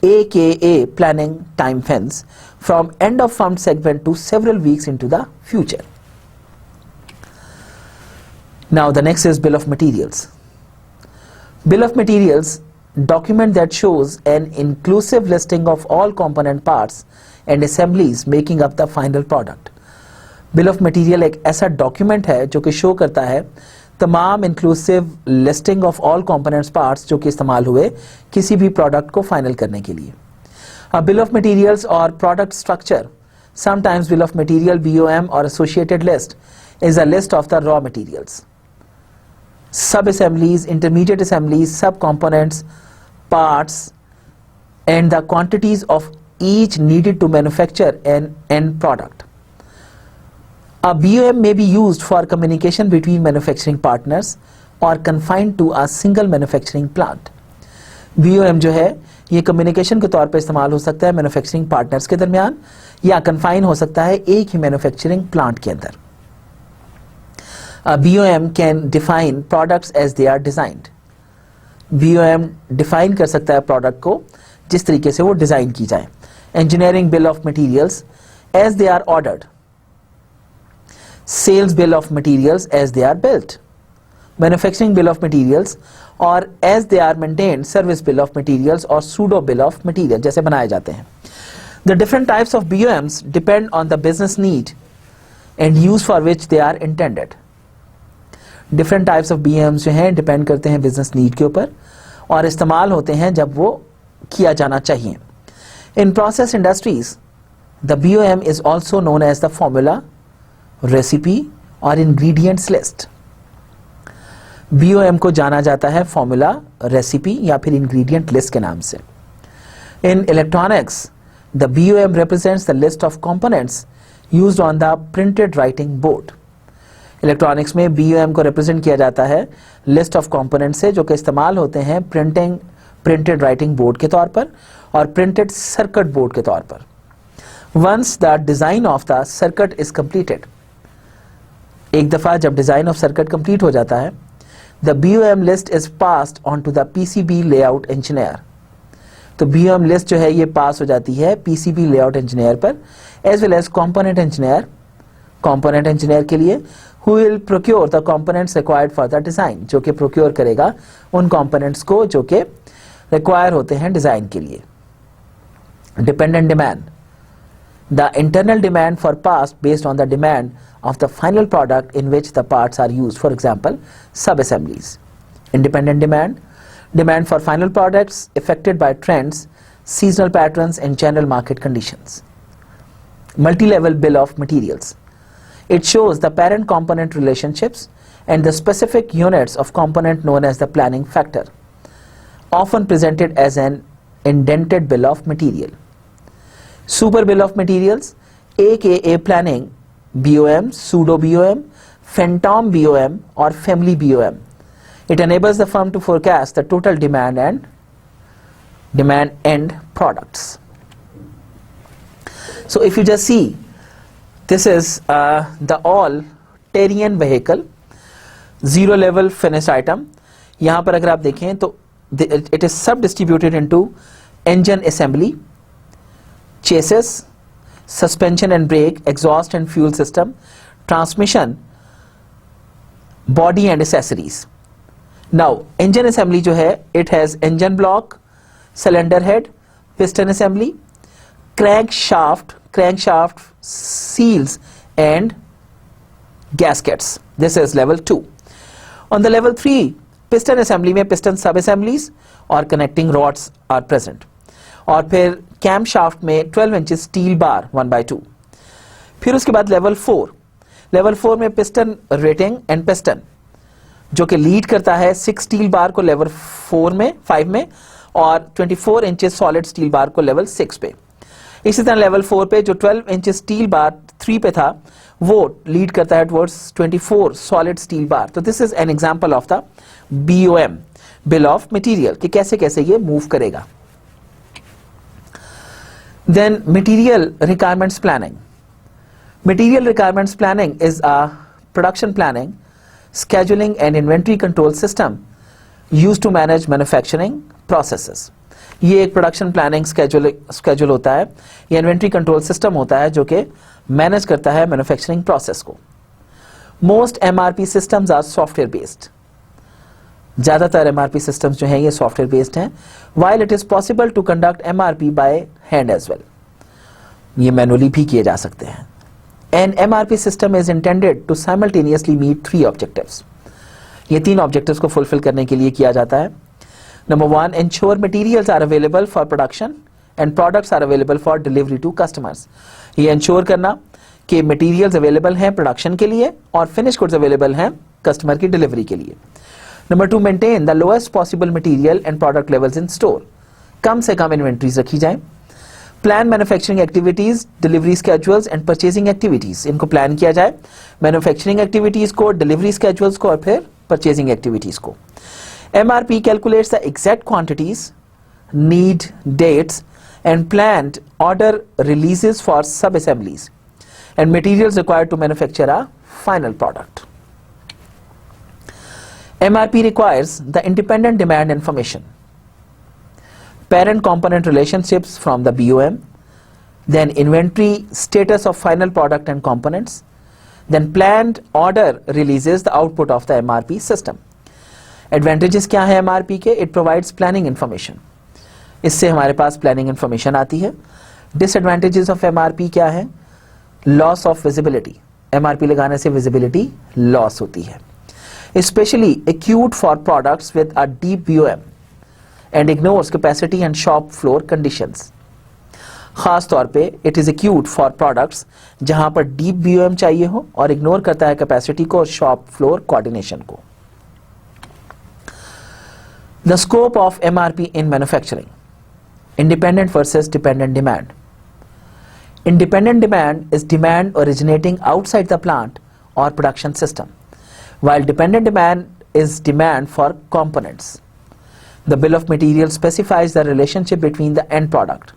AKA planning time fence from end of firm segment to several weeks into the future. Now the next is bill of materials. Bill of materials document that shows an inclusive listing of all component parts and assemblies making up the final product. Bill of material एक ऐसा document है जो कि show करता है तमाम inclusive listing of all components parts जो कि इस्तेमाल हुए किसी भी प्रोडक्ट को फाइनल करने के लिए. बिल ऑफ मटेरियल्स और product structure. Sometimes bill of material BOM और associated list is a list of the raw materials, सब assemblies, intermediate assemblies, sub components, parts and the quantities of each needed to manufacture an end product. A BOM may be used for communication between manufacturing partners or confined to a single manufacturing plant. BOM जो है ये communication के तौर पर इस्तेमाल हो सकता है मैन्युफैक्चरिंग पार्टनर्स के दरमियान या कन्फाइन हो सकता है एक ही मैन्युफैक्चरिंग प्लांट के अंदर. BOM can define products as they are designed. BOM define कर सकता है प्रोडक्ट को जिस तरीके से वो डिजाइन की जाए. Engineering bill of materials as they are ordered. Sales bill of materials as they are built. Manufacturing bill of materials or as they are maintained, service bill of materials or pseudo bill of material जैसे बनाए जाते हैं. The different types of BOMs depend on the business need and use for which they are intended. Different types of BOMs जो हैं depend करते हैं business need के ऊपर और इस्तेमाल होते हैं जब वो किया जाना चाहिए. In process industries, the BOM is also known as the formula, recipe और इंग्रेडिएंट्स लिस्ट. BOM को जाना जाता है फॉर्मूला, रेसिपी या फिर इंग्रेडिएंट लिस्ट के नाम से. In electronics the BOM represents the list of components used on the printed writing board. Electronics में BOM को रिप्रेजेंट किया जाता है लिस्ट ऑफ कंपोनेंट से जो कि इस्तेमाल होते हैं प्रिंटेड राइटिंग बोर्ड के तौर पर और प्रिंटेड सर्किट बोर्ड के तौर पर. Once the design of the circuit is completed, एक दफा जब डिजाइन ऑफ सर्किट कंप्लीट हो जाता है, the BOM list is passed on to the PCB layout engineer. तो BOM लिस्ट जो है ये पास हो जाती है PCB लेआउट इंजीनियर पर as well as component engineer के लिए who will procure the components required for the design, जो कि procure करेगा उन components को जो कि require होते हैं डिजाइन के लिए. Dependent demand, the internal demand for parts based on the demand of the final product in which the parts are used, for example sub-assemblies. Independent demand for final products affected by trends, seasonal patterns and general market conditions. Multi-level bill of materials, it shows the parent component relationships and the specific units of component known as the planning factor, often presented as an indented bill of material. Super bill of materials, aka planning BOM, pseudo BOM, phantom BOM or family BOM. It enables the firm to forecast the total demand and demand end products. So if you just see, this is the all Terrian vehicle. Zero level finished item, यहां पर अगर आप देखें तो it is सब distributed into engine assembly, chassis, suspension and brake, exhaust and fuel system, transmission, body and accessories. Now engine assembly जो है, it has engine block, cylinder head, piston assembly, crankshaft, seals and gaskets. This is level 2. On the level 3, piston assembly में piston sub assemblies और connecting rods are present. और फिर cam shaft में 12 inches steel bar 1/2. फिर उसके बाद level 4 में piston rating and piston जो कि लीड करता है 6 स्टील बार को लेवल 5 में और 24 इंचेस सॉलिड स्टील बार को लेवल 6 पे. इसी तरह लेवल 4 पे जो 12 इंचेस स्टील बार 3 पे था वो लीड करता है टुवर्ड्स 24 सॉलिड स्टील बार. तो this is an example of the BOM, bill of material, कि कैसे कैसे ये मूव करेगा. Then material requirements planning. Material requirements planning is a production planning, scheduling and inventory control system used to manage manufacturing processes. ये एक production planning schedule होता है, ये inventory control system होता है जो कि manage करता है manufacturing process को. Most MRP systems are software based. ज़्यादातर MRP systems जो हैं ये software based हैं, while it is possible to conduct MRP by hand as well. ये मैनुअली भी किए जा सकते हैं. An MRP system is intended to simultaneously meet 3 objectives. ये 3 objectives को fulfill करने के लिए किया जाता है. Number 1, ensure materials are available for production and products are available for delivery to customers. ये ensure करना कि materials available हैं production के लिए और finished goods available हैं customer की delivery के लिए. Number 2, maintain the lowest possible material and product levels in store. कम से कम inventories रखी जाएं. Plan manufacturing activities, delivery schedules and purchasing activities. इनको plan किया जाए. Manufacturing activities को, delivery schedules को और फिर purchasing activities को. MRP calculates the exact quantities, need, dates and planned order releases for sub-assemblies and materials required to manufacture a final product. MRP requires the independent demand information, parent component relationships from the BOM, then inventory status of final product and components, then planned order releases the output of the MRP system. Advantages क्या है MRP के? It provides planning information. इससे हमारे पास planning information आती है. Disadvantages of MRP क्या है? Loss of visibility. MRP लगाने से visibility loss होती है. Especially acute for products with a deep BOM and ignores capacity and shop floor conditions. खास तौर पे it is acute for products जहां पर deep BOM चाहिए हो और ignore करता है capacity को और shop floor coordination को. The scope of MRP in manufacturing. Independent versus dependent demand. Independent demand is demand originating outside the plant or production system, while dependent demand is demand for components. The bill of material specifies the relationship between the end product,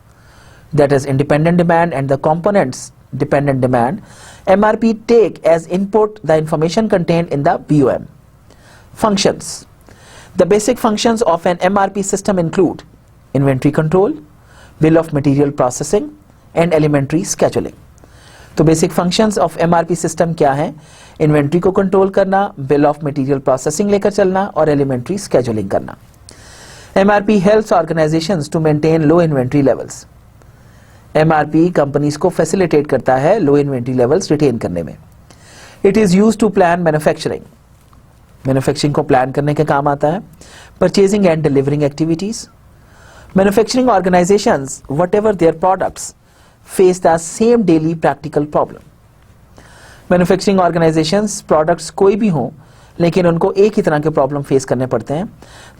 that is independent demand, and the components dependent demand. MRP take as input the information contained in the BOM. Functions. The basic functions of an MRP system include inventory control, bill of material processing and elementary scheduling. तो basic functions of MRP system क्या है? Inventory को control करना, bill of material processing लेकर चलना और elementary scheduling करना. MRP helps organizations to maintain low inventory levels. MRP companies को facilitate करता है low inventory levels retain करने में. It is used to plan manufacturing. Manufacturing को plan करने के काम आता है. Purchasing and delivering activities. Manufacturing organizations, whatever their products, face the same daily practical problem. Manufacturing organizations products कोई भी हो लेकिन उनको एक ही तरह के प्रॉब्लम फेस करने पड़ते हैं.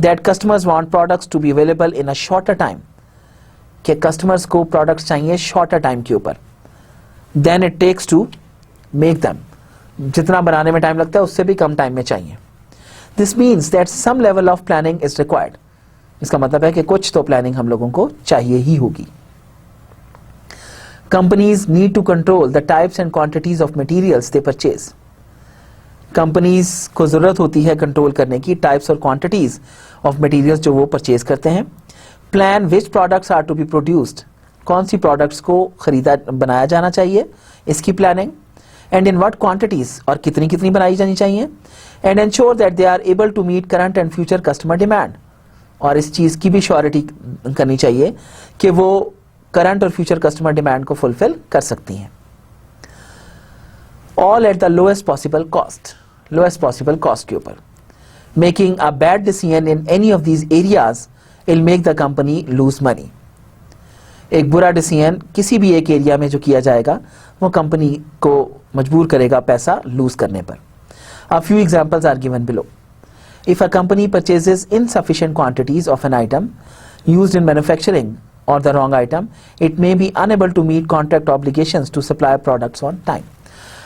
That customers want products to be available in a shorter time. कि customers को products चाहिए shorter time के ऊपर. Then it takes to make them. जितना बनाने में टाइम लगता है उससे भी कम टाइम में चाहिए. This means that some level of planning is required. इसका मतलब है कि कुछ तो प्लानिंग हम लोगों को चाहिए ही होगी. Companies need to control the types and quantities of materials they purchase. Companies को ज़रूरत होती है कंट्रोल करने की टाइप्स और क्वांटिटीज़ ऑफ मटेरियल्स जो वो परचेज करते हैं। Plan which products are to be produced, कौन सी प्रोडक्ट्स को खरीदा बनाया जाना चाहिए, इसकी planning. And in what quantities, और कितनी कितनी बनाई जानी चाहिए। And ensure that they are able to meet current and future customer demand, और इस चीज़ की भी श्योरिटी करनी चाहिए कि वो करंट और फ्यूचर कस्टमर डिमांड को फुलफिल कर सकती हैं। All at the lowest possible cost, lowest possible cost के ऊपर। Making a bad decision in any of these areas will make the company lose money. एक बुरा डिसीजन किसी भी एक एरिया में जो किया जाएगा वो कंपनी को मजबूर करेगा पैसा लूज करने पर। A few examples are given below. If a company purchases insufficient quantities of an item used in manufacturing or the wrong item, it may be unable to meet contract obligations to supply products on time.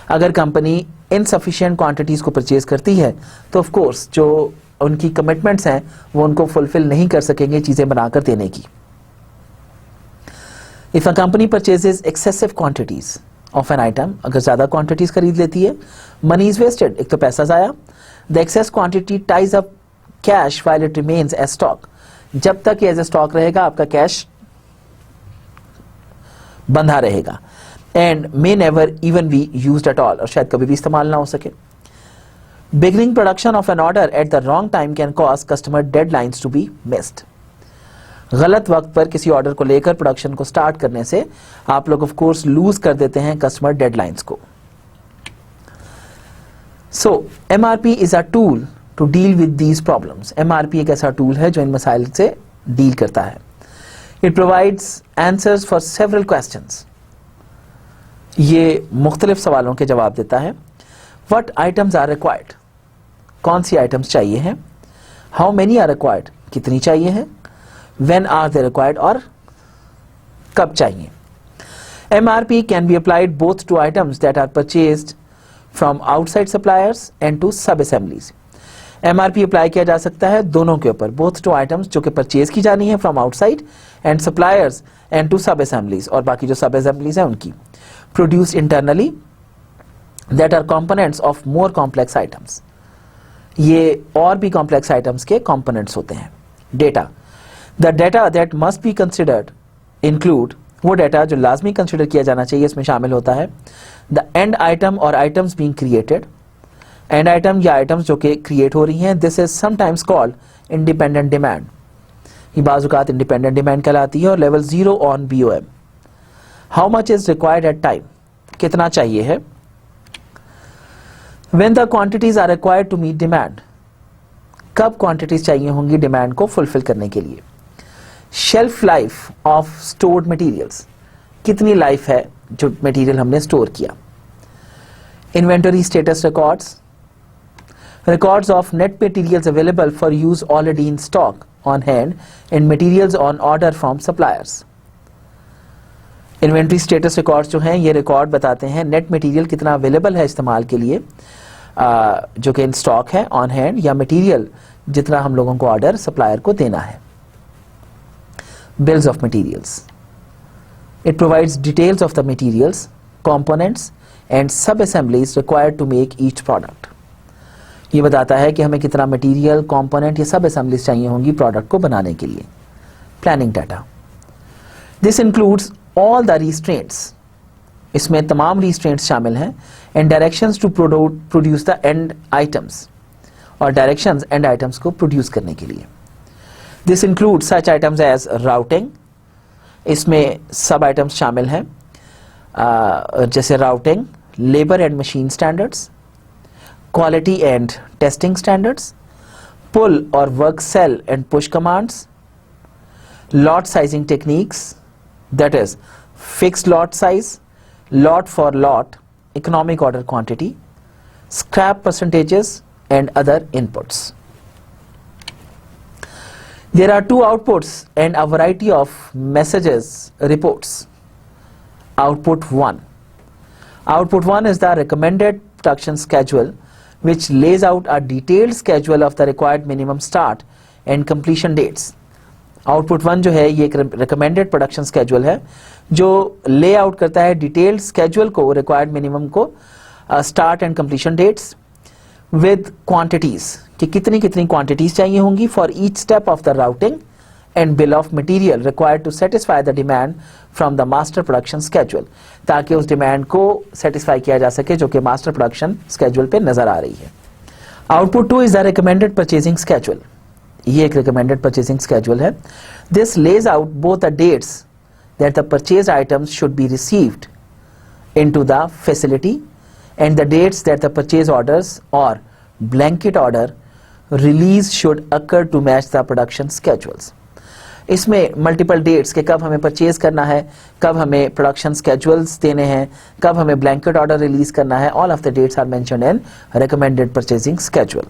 अगर company insufficient quantities को purchase करती है तो of course जो उनकी commitments हैं वो उनको फुलफिल नहीं कर सकेंगे चीज़ें बनाकर देने की। If a company purchases excessive quantities of an item, अगर ज़्यादा क्वांटिटीज खरीद लेती है, मनी इज वेस्टेड, एक तो पैसा ज़ाया। The excess quantity ties up cash while it remains as stock, जब तक एज ए स्टॉक रहेगा आपका कैश बंधा रहेगा। And may never even be used at all, और शायद कभी भी इस्तेमाल ना हो सके। Beginning production of an order at the wrong time can cause customer deadlines to be missed. गलत वक्त पर किसी ऑर्डर को लेकर प्रोडक्शन को स्टार्ट करने से आप लोग ऑफ कोर्स लूज कर देते हैं कस्टमर डेडलाइंस को। So MRP is a tool to deal with these problems. MRP एक ऐसा टूल है जो इन मसाइल से डील करता है। It provides answers for several questions, ये मुख्तलिफ सवालों के जवाब देता है। व्हाट आइटम्स आर रिक्वायर्ड, कौन सी आइटम्स चाहिए हैं। हाउ मेनी आर रिक्वायर्ड, कितनी चाहिए हैं। When are they required, और कब चाहिए। MRP can be applied both to items that are purchased from outside suppliers and to sub-assemblies. MRP apply किया जा सकता है दोनों के ऊपर, both to items जो कि परचेज की जानी है from outside and suppliers and to sub-assemblies, और बाकी जो sub-assemblies हैं उनकी। Produced internally that are components of more complex items, ये और भी complex items के components होते हैं। Data, The data that must be considered include, वो डेटा जो लाजमी कंसिडर किया जाना चाहिए इसमें शामिल होता है द एंड आइटम और items being created, end item या आइटम्स जो कि क्रिएट हो रही हैं। This is sometimes called independent demand, ये बाज़-औक़ात इंडिपेंडेंट डिमांड कहलाती है। और level 0 on BOM, how much is required at time, कितना चाहिए है। When the quantities are required to meet demand, कब क्वांटिटीज चाहिए होंगी डिमांड को फुलफिल करने के लिए। Shelf life of stored materials, कितनी लाइफ है जो मटेरियल हमने स्टोर किया। Inventory status records, records of net materials available for use already in stock on hand and materials on order from suppliers. Inventory status records जो हैं ये record बताते हैं नेट मटेरियल कितना अवेलेबल है इस्तेमाल के लिए, जो कि इन स्टॉक है ऑन हैंड, या मटेरियल जितना हम लोगों को ऑर्डर सप्लायर को देना है। Bills of materials, it provides details of the materials, components and sub-assemblies required to make each product. ये बताता है कि हमें कितना मटेरियल, कंपोनेंट या सब असेंबलीज चाहिए होंगी प्रोडक्ट को बनाने के लिए। Planning data, this includes all the restraints, इसमें तमाम रिस्ट्रेंट्स शामिल हैं। And directions to produce the end items, और डायरेक्शंस एंड आइटम्स को प्रोड्यूस करने के लिए। This include such items as routing, इसमें सब आइटम्स शामिल हैं जैसे routing, labour and machine standards, quality and testing standards, pull और work cell and push commands, lot sizing techniques, that is fixed lot size, lot for lot, economic order quantity, scrap percentages and other inputs. There are two outputs and a variety of messages reports. Output 1. Output 1 is the recommended production schedule which lays out a detailed schedule of the required minimum start and completion dates. Output 1 जो है ये एक recommended production schedule है जो lay out करता है detailed schedule को, required minimum को, start and completion dates. with quantities कि कितनी कितनी quantities चाहिए होंगी for each step of the routing and bill of material required to satisfy the demand from the master production schedule, ताकि उस demand को satisfy किया जा सके जो कि master production schedule पे नजर आ रही है. Output 2 is the recommended purchasing schedule. ये एक recommended purchasing schedule है. This lays out both the dates that the purchased items should be received into the facility and the dates that the purchase orders or blanket order release should occur to match the production schedules. इसमें multiple dates के कब हमें purchase करना है, कब हमें production schedules देने हैं, कब हमें ब्लैंकेट ऑर्डर रिलीज करना है. All of the dates are mentioned in recommended purchasing schedule.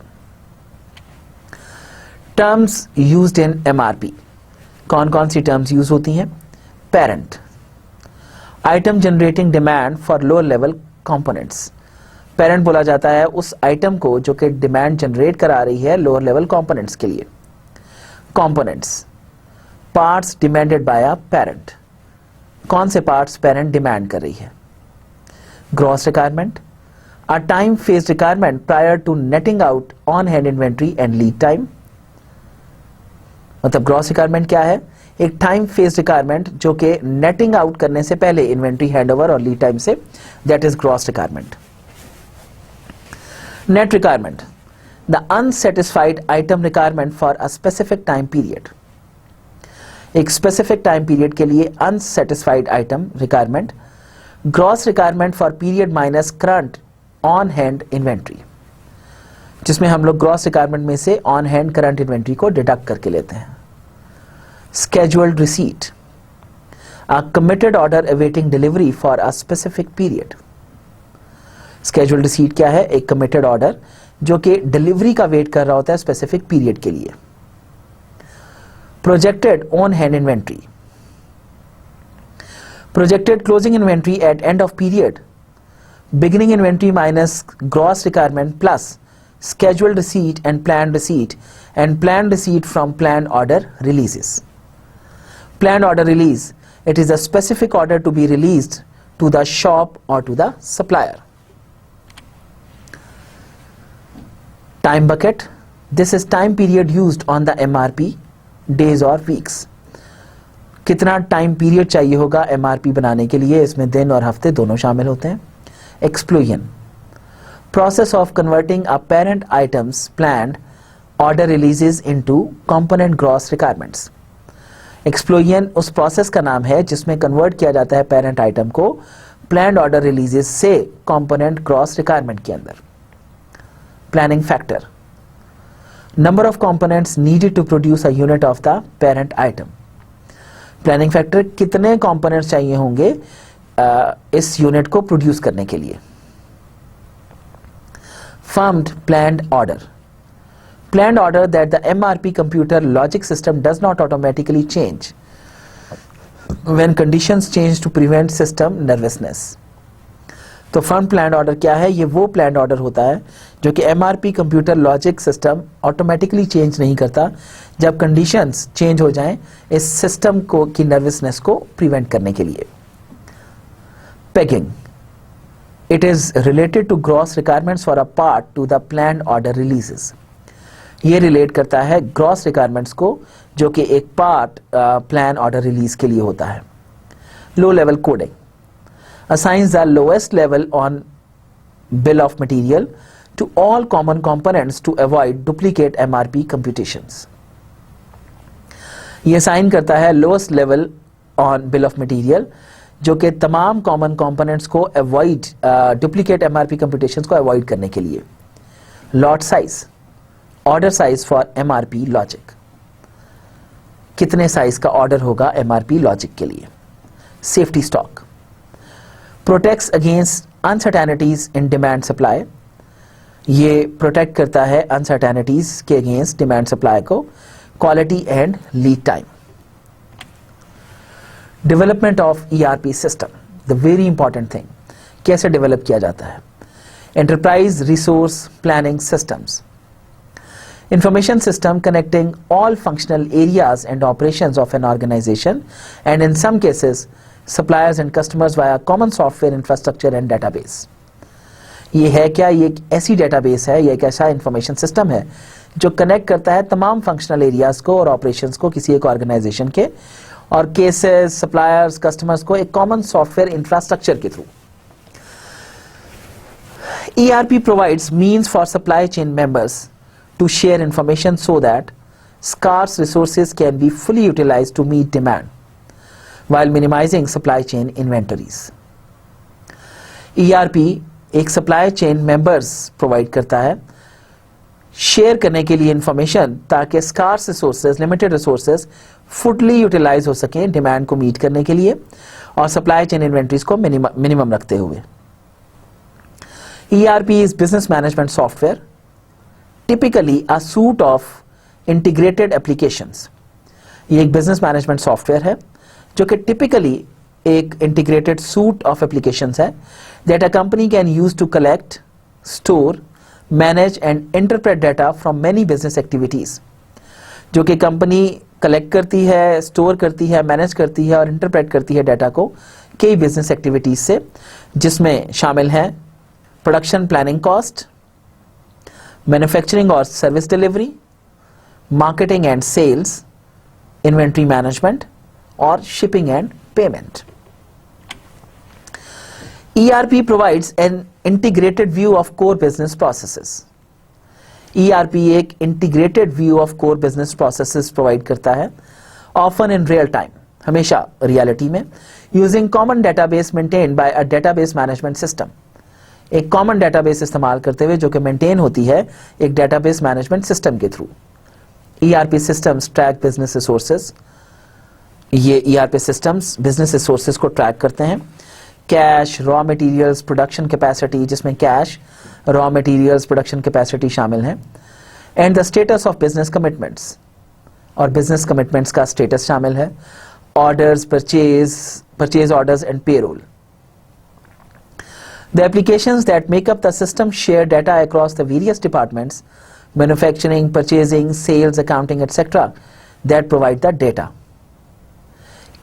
Terms used in MRP. कौन कौन सी टर्म्स यूज होती हैं? Parent, item generating demand for lower level components. Parent बोला जाता है उस आइटम को जो कि डिमांड जनरेट करा रही है लोअर लेवल कंपोनेंट्स के लिए. Components, parts demanded by a parent. कौन से पार्ट्स पेरेंट डिमांड कर रही है? Gross requirement, a time phase requirement prior to netting out on hand inventory and lead time. मतलब ग्रॉस रिक्वायरमेंट क्या है? एक टाइम फेज रिक्वायरमेंट जो कि नेटिंग आउट करने से पहले इन्वेंट्री हैंडओवर और लीड टाइम से, that is gross requirement. Net requirement, the unsatisfied item requirement for a specific time period. एक स्पेसिफिक टाइम पीरियड के लिए unsatisfied item requirement. Gross requirement for period minus current on hand inventory, जिसमें हम लोग gross requirement में से on hand current inventory को deduct करके लेते हैं. scheduled receipt, a committed order awaiting delivery for a specific period. scheduled receipt क्या है? एक committed order जो कि डिलीवरी का वेट कर रहा होता है स्पेसिफिक पीरियड के लिए. projected on hand inventory, projected closing inventory at end of period, beginning inventory minus gross requirement plus scheduled receipt and planned receipt from planned order releases. Planned order release, it is a specific order to be released to the shop or to the supplier. Time bucket, this is time period used on the MRP, days or weeks. कितना time period चाहिए होगा MRP बनाने के लिए, इसमें दिन और हफ्ते दोनों शामिल होते हैं. Explosion, process of converting a parent item's planned order releases into component gross requirements. Explosion उस प्रोसेस का नाम है जिसमें कन्वर्ट किया जाता है पेरेंट आइटम को प्लान्ड ऑर्डर रिलीजेस से कंपोनेंट क्रॉस रिक्वायरमेंट के अंदर. Planning factor, number of components needed to produce a unit of the parent item. Planning factor, कितने कंपोनेंट्स चाहिए होंगे इस यूनिट को प्रोड्यूस करने के लिए. Firmed planned order, planned order that the MRP computer logic system does not automatically change when conditions change to prevent system nervousness. तो firm planned order क्या है? ये वो planned order होता है जो कि MRP computer logic system automatically change नहीं करता जब conditions change हो जाएं इस system को की nervousness को prevent करने के लिए. Pegging, it is related to gross requirements for a part to the planned order releases. ये रिलेट करता है ग्रॉस रिक्वायरमेंट्स को जो कि एक पार्ट प्लान ऑर्डर रिलीज के लिए होता है. Low level coding, assigns the lowest level on bill of material to all common components to avoid duplicate MRP computations. ये assign करता है lowest level on bill of material जो कि तमाम common components को avoid duplicate MRP computations को avoid करने के लिए. Lot size, order size for MRP logic, कितने साइज का ऑर्डर होगा MRP लॉजिक के लिए. Safety stock, protects against uncertainties in demand supply, ये प्रोटेक्ट करता है अनसर्टेनिटीज के अगेंस्ट डिमांड सप्लाई को. Quality and lead time. Development of ERP system, the very important thing, कैसे डेवलप किया जाता है. Enterprise resource planning systems, information system connecting all functional areas and operations of an organization and in some cases suppliers and customers via common software infrastructure and database. ये है क्या? ये एक ऐसी डेटाबेस है, ये एक ऐसा इंफॉर्मेशन सिस्टम है जो कनेक्ट करता है तमाम फंक्शनल एरियाज को और ऑपरेशंस को किसी एक ऑर्गेनाइजेशन के, और केसेस, सप्लायर्स, कस्टमर्स को एक कॉमन सॉफ्टवेयर इंफ्रास्ट्रक्चर के through. ERP provides means for supply chain members to share information so that scarce resources can be fully utilized to meet demand while minimizing supply chain inventories. ERP एक supply chain members provide करता है share करने के लिए information, ताकि scarce resources, limited resources fully utilize हो सकें demand को मीट करने के लिए और supply chain inventories को मिनिमम रखते हुए। ERP is business management software, typically a suite of integrated applications. ये एक business management software है जो कि typically एक integrated suite of applications है that a company can use to collect, store, manage and interpret data from many business activities. जो कि company collect करती है, स्टोर करती है, मैनेज करती है और इंटरप्रेट करती है डाटा को कई बिजनेस एक्टिविटीज से, जिसमें शामिल हैं प्रोडक्शन प्लानिंग कॉस्ट, मैन्युफैक्चरिंग और service delivery, marketing and sales, inventory management और shipping and payment. ERP provides an integrated view of core business processes. ERP एक integrated view of core business processes provide करता है, often in real time, हमेशा reality में, using common database maintained by a database management system. एक common database इस्तेमाल करते हुए जो कि मेंटेन होती है एक डेटाबेस मैनेजमेंट सिस्टम के through. ERP systems track business resources. ये ERP सिस्टम्स बिजनेस रिसोर्सेज को ट्रैक करते हैं, cash, raw materials, production capacity, जिसमें cash, raw materials, production capacity शामिल है, and the status of business commitments, और बिजनेस कमिटमेंट्स का स्टेटस शामिल है, orders, purchase orders and payroll. The applications that make up the system share data across the various departments, manufacturing, purchasing, sales, accounting, etc., that provide the data.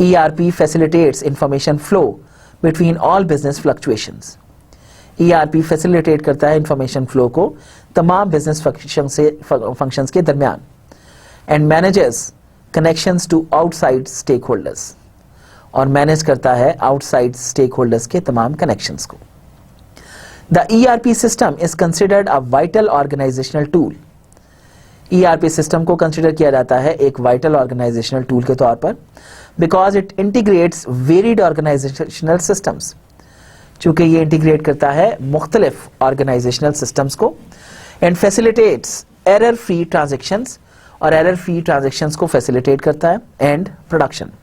ERP facilitates information flow between all business fluctuations. ERP facilitate करता है information flow को तमाम business functions के दरमियान, and manages connections to outside stakeholders, और manage करता है outside stakeholders के तमाम connections को। The ERP system is considered a vital organizational tool. ERP system को consider किया जाता है एक vital organizational tool के तौर पर, because it integrates varied organizational systems. चूँकि ये integrate करता है मुख्तलिफ organizational systems को, and facilitates error-free transactions, और error-free transactions को facilitate करता है, and production.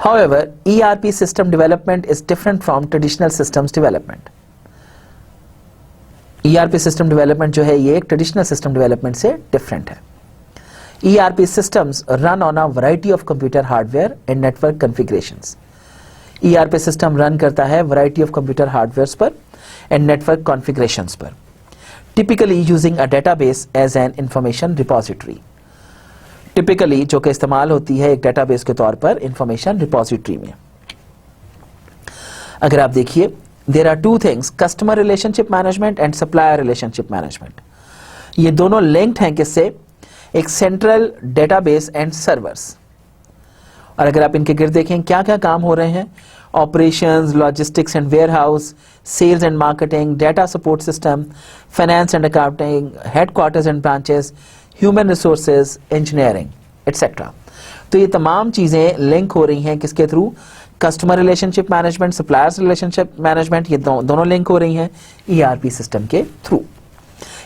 However, ERP system development is different from traditional systems development. ERP system development जो है ये एक traditional system development से different है। ERP systems run on a variety of computer hardware and network configurations. ERP system run करता है variety of computer hardwares पर and network configurations पर, typically using a database as an information repository. Typically जो कि इस्तेमाल होती है एक डेटाबेस के तौर पर इंफॉर्मेशन रिपोजिटरी में। अगर आप देखिए, there are two things, customer relationship management and supplier relationship management. ये दोनों लिंक्ड हैं किससे? एक सेंट्रल डेटाबेस एंड सर्वर्स। और अगर आप इनके गिर्द देखें क्या क्या काम हो रहे हैं, operations, logistics and warehouse, sales and marketing, data support system, finance and accounting, headquarters and branches, human resources, engineering et cetera. तो ये तमाम चीज़ें लिंक हो रही हैं किसके through? Customer relationship management, suppliers relationship management, ये दोनों लिंक हो रही हैं ERP सिस्टम के थ्रू,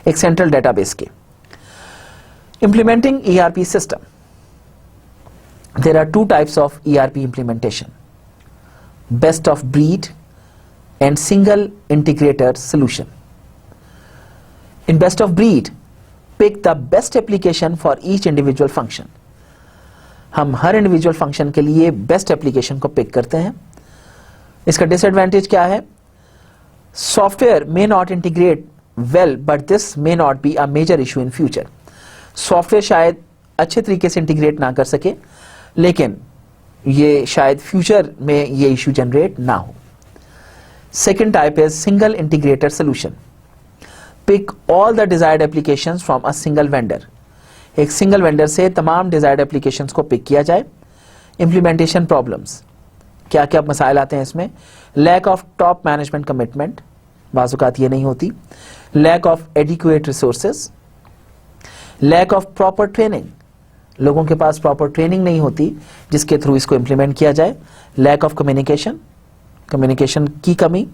एक सेंट्रल डेटाबेस के। Implementing ERP system. There are two types of ERP implementation: best of breed and single integrator solution. In best of breed, pick the best application for each individual function. हम हर individual function के लिए best application को pick करते हैं। इसका disadvantage क्या है? Software may not integrate well, but this may not be a major issue in future. Software शायद अच्छे तरीके से इंटीग्रेट ना कर सके, लेकिन ये शायद फ्यूचर में ये इशू जनरेट ना हो। Second type is single integrated solution. Pick all the desired applications from a single vendor. एक single vendor से तमाम desired applications को pick किया जाए. Implementation problems. क्या क्या मसाइल आते हैं इसमें? Lack of top management commitment. बाज़-औक़ात ये नहीं होती. Lack of adequate resources. Lack of proper training. लोगों के पास proper training नहीं होती जिसके थ्रू इसको implement किया जाए. Lack of communication. कम्युनिकेशन की कमी.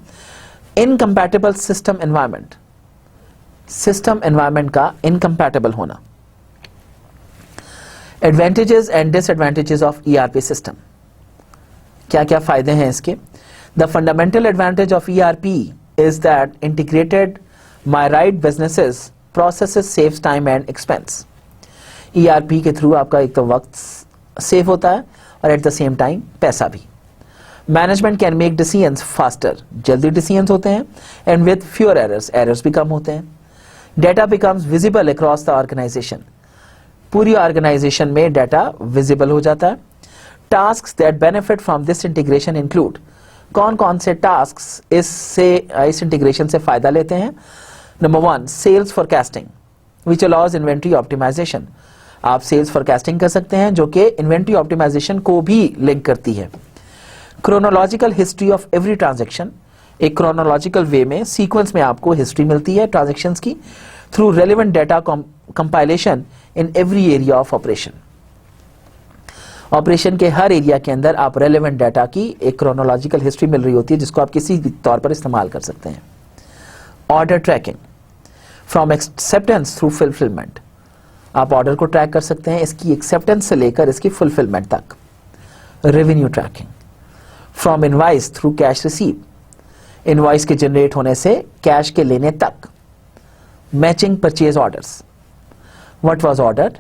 Incompatible system environment, system environment का इनकम्पैटिबल होना. Advantages and disadvantages of ERP system. क्या क्या फायदे हैं इसके? The fundamental advantage of ERP is that integrated my right businesses processes saves time and expense. ERP के थ्रू आपका एक तो वक्त सेव होता है और एट द सेम टाइम पैसा भी. Management can make decisions faster, जल्दी डिसीजंस होते हैं, and with fewer errors, errors भी कम होते हैं. Data becomes visible across the organisation, पूरी ऑर्गेनाइजेशन में डाटा विजिबल हो जाता है. Tasks that benefit from this integration include, कौन कौन से टास्क्स इस इंटीग्रेशन से फायदा लेते हैं? Number 1, sales forecasting which allows inventory optimisation. आप सेल्स फोरकास्टिंग कर सकते हैं जो कि इन्वेंट्री ऑप्टिमाइजेशन को भी लिंक करती है. Chronological history of every transaction, एक क्रोनोलॉजिकल वे में सीक्वेंस में आपको हिस्ट्री मिलती है ट्रांजैक्शंस की through relevant data compilation in every area of operation. Operation के हर एरिया के अंदर आप रेलेवेंट डाटा की एक क्रोनोलॉजिकल हिस्ट्री मिल रही होती है जिसको आप किसी भी तौर पर इस्तेमाल कर सकते हैं. Order tracking from acceptance through fulfilment, आप ऑर्डर को ट्रैक कर सकते हैं इसकी एक्सेप्टेंस से लेकर इसकी फुलफिलमेंट तक. Revenue tracking from invoice through cash receive, invoice के जनरेट होने से कैश के लेने तक. Matching purchase orders, what was ordered,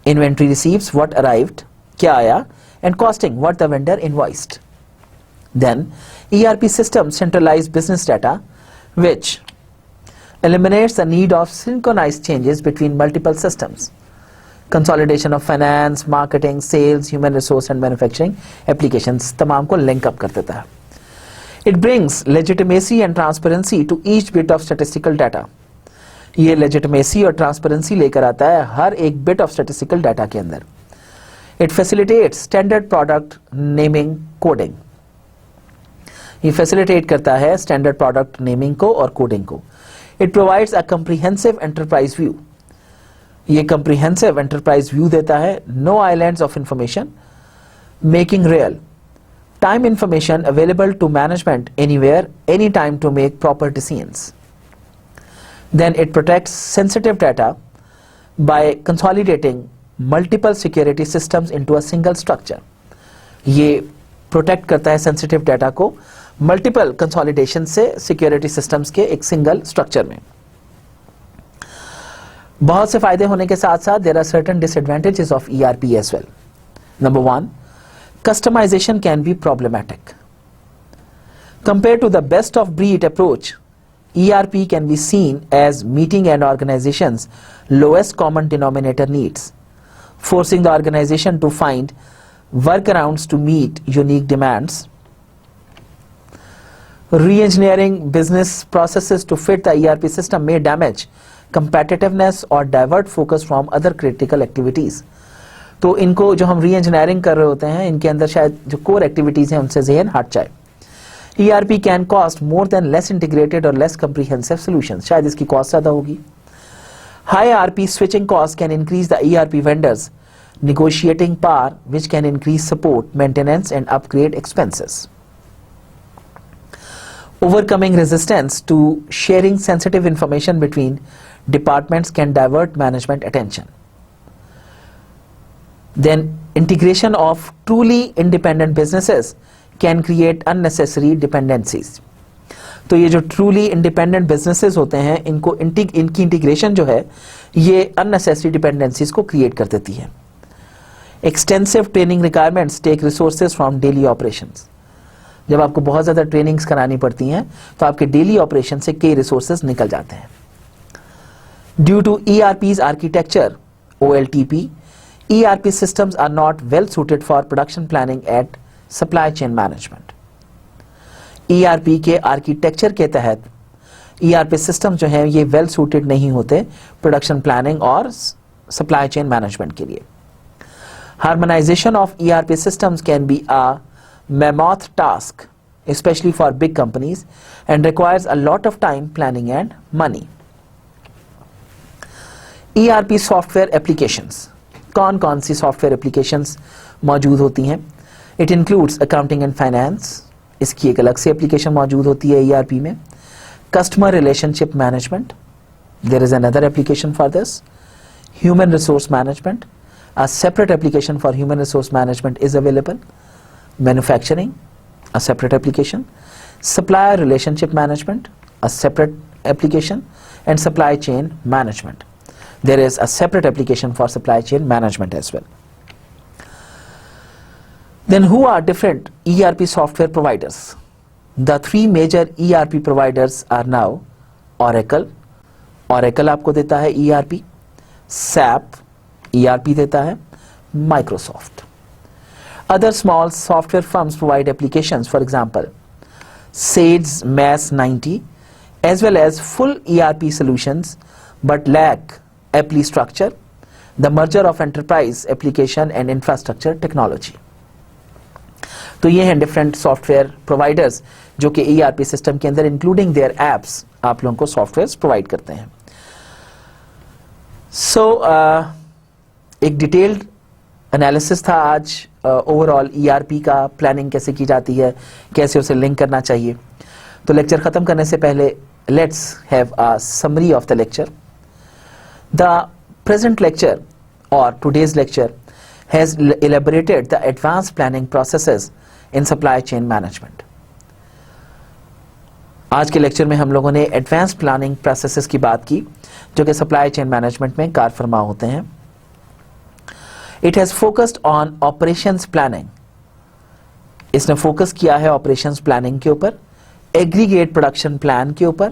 inventory receives, what arrived, क्या आया, and costing, what the vendor invoiced. Then ERP system centralize business data which eliminates the need of synchronized changes between multiple systems. Consolidation of finance, marketing, sales, human resource and manufacturing applications तमाम को link up कर देता है. It brings legitimacy and transparency to each bit of statistical data. ये legitimacy और transparency लेकर आता है हर एक bit of statistical data के अंदर. It facilitates standard product naming coding. ये facilitate करता है standard product naming को और coding को. It provides a comprehensive enterprise view. ये comprehensive enterprise view देता है. No islands of information, making real time information available to management anywhere, anytime to make proper decisions. Then it protects sensitive data by consolidating multiple security systems into a single structure. ये protect करता है sensitive data को multiple consolidation से security systems के एक single structure में. बहुत से फायदे होने के साथ साथ there are certain disadvantages of ERP as well. Number 1, customization can be problematic. Compared to the best of breed approach, ERP can be seen as meeting an organization's lowest common denominator needs, forcing the organization to find workarounds to meet unique demands. Re-engineering business processes to fit the ERP system may damage competitiveness or divert focus from other critical activities. तो इनको जो हम री-इंजीनियरिंग कर रहे होते हैं इनके अंदर शायद जो कोर एक्टिविटीज हैं उनसे ज़हन हट जाए. ERP can cost more than less integrated or less comprehensive solutions. शायद इसकी कॉस्ट ज़्यादा होगी. High ERP switching costs can increase the ERP vendors' negotiating power, which can increase support, maintenance, and upgrade expenses. Overcoming resistance to sharing sensitive information between departments can divert management attention. Then integration of truly independent businesses can create unnecessary dependencies. तो ये जो truly independent businesses होते हैं इनकी integration जो है ये unnecessary dependencies को create कर देती है. Extensive training requirements take resources from daily operations. जब आपको बहुत ज़्यादा ट्रेनिंग्स करानी पड़ती हैं तो आपके डेली ऑपरेशन से कई रिसोर्सेज निकल जाते हैं. Due to ERP's architecture, OLTP, ERP systems are not well suited for production planning and supply chain management. ERP के आर्किटेक्चर के तहत ERP सिस्टम जो है ये वेल सूटेड नहीं होते प्रोडक्शन प्लानिंग और सप्लाई चेन मैनेजमेंट के लिए। Harmonisation of ERP systems can be a mammoth task, especially for big companies, and requires a lot of time, planning and money. ERP software applications, कौन कौन सी software applications मौजूद होती हैं? It includes accounting and finance, इसकी एक अलग से application मौजूद होती है ERP में। Customer relationship management, there is another application for this. Human resource management, a separate application for human resource management is available. Manufacturing, a separate application. Supplier relationship management, a separate application. And supply chain management, there is a separate application for supply chain management as well. Then who are different ERP software providers? The three major ERP providers are now Oracle आपको देता है ERP, SAP ERP देता है, Microsoft. Other small software firms provide applications, for example, Sage Mass 90, as well as full ERP solutions, but lack appli structure, the merger of enterprise application and infrastructure technology. तो ये हैं different software providers जो कि ERP system के अंदर including there apps आप लोगों को सॉफ्टवेयर प्रोवाइड करते हैं। एक डिटेल्ड एनालिसिस था आज ओवरऑल ERP का प्लानिंग कैसे की जाती है, कैसे उसे लिंक करना चाहिए। तो लेक्चर खत्म करने से पहले let's have a summary of the lecture. The present lecture और today's lecture has elaborated the advanced planning processes in supply chain management. आज के लेक्चर में हम लोगों ने एडवांस प्लानिंग प्रोसेसेस की बात की जो कि सप्लाई चेन मैनेजमेंट में कार फरमा होते हैं। It has focused on operations planning, इसने फोकस किया है ऑपरेशंस प्लानिंग के ऊपर, एग्रीगेट प्रोडक्शन प्लान के ऊपर,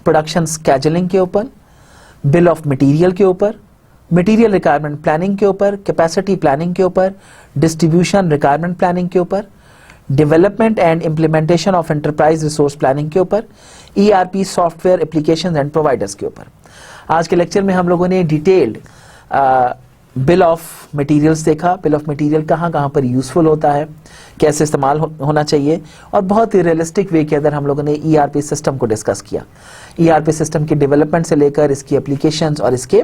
प्रोडक्शन स्केजुलिंग के ऊपर, बिल ऑफ मटेरियल के ऊपर, मटेरियल रिक्वायरमेंट प्लानिंग के ऊपर, कैपेसिटी प्लानिंग के ऊपर, डिस्ट्रीब्यूशन रिक्वायरमेंट प्लानिंग के ऊपर, development and implementation of enterprise resource planning के ऊपर, ERP software applications and providers के ऊपर। आज के लेक्चर में हम लोगों ने डिटेल्ड बिल ऑफ मटेरियल्स देखा, बिल ऑफ मटेरियल कहाँ कहाँ पर यूजफुल होता है, कैसे इस्तेमाल होना चाहिए, और बहुत ही रियलिस्टिक वे के अंदर हम लोगों ने ERP सिस्टम को डिस्कस किया। ERP सिस्टम की डेवलपमेंट से लेकर इसकी एप्लीकेशंस और इसके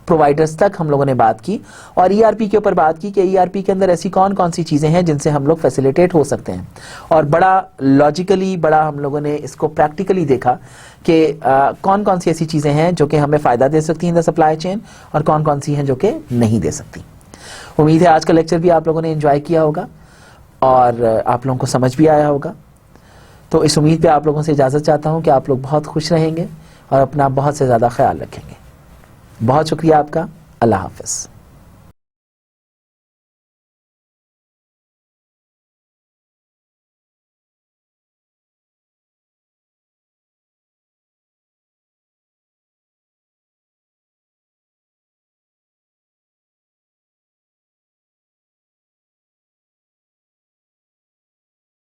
प्रोवाइडर्स तक हम लोगों ने बात की, और ERP के ऊपर बात की कि ERP के अंदर ऐसी कौन कौन सी चीज़ें हैं जिनसे हम लोग फैसिलिटेट हो सकते हैं, और बड़ा लॉजिकली बड़ा हम लोगों ने इसको प्रैक्टिकली देखा कि कौन कौन सी ऐसी चीज़ें हैं जो कि हमें फ़ायदा दे सकती हैं इन द सप्लाई चेन, और कौन कौन सी हैं जो कि नहीं दे सकती। उम्मीद है आज का लेक्चर भी आप लोगों ने एंजॉय किया होगा और आप लोगों को समझ भी आया होगा। तो इस उम्मीद पे आप लोगों से इजाज़त चाहता हूँ कि आप लोग बहुत खुश रहेंगे और अपना बहुत से ज़्यादा ख्याल रखेंगे। बहुत शुक्रिया आपका। अल्लाह हाफ़िज़।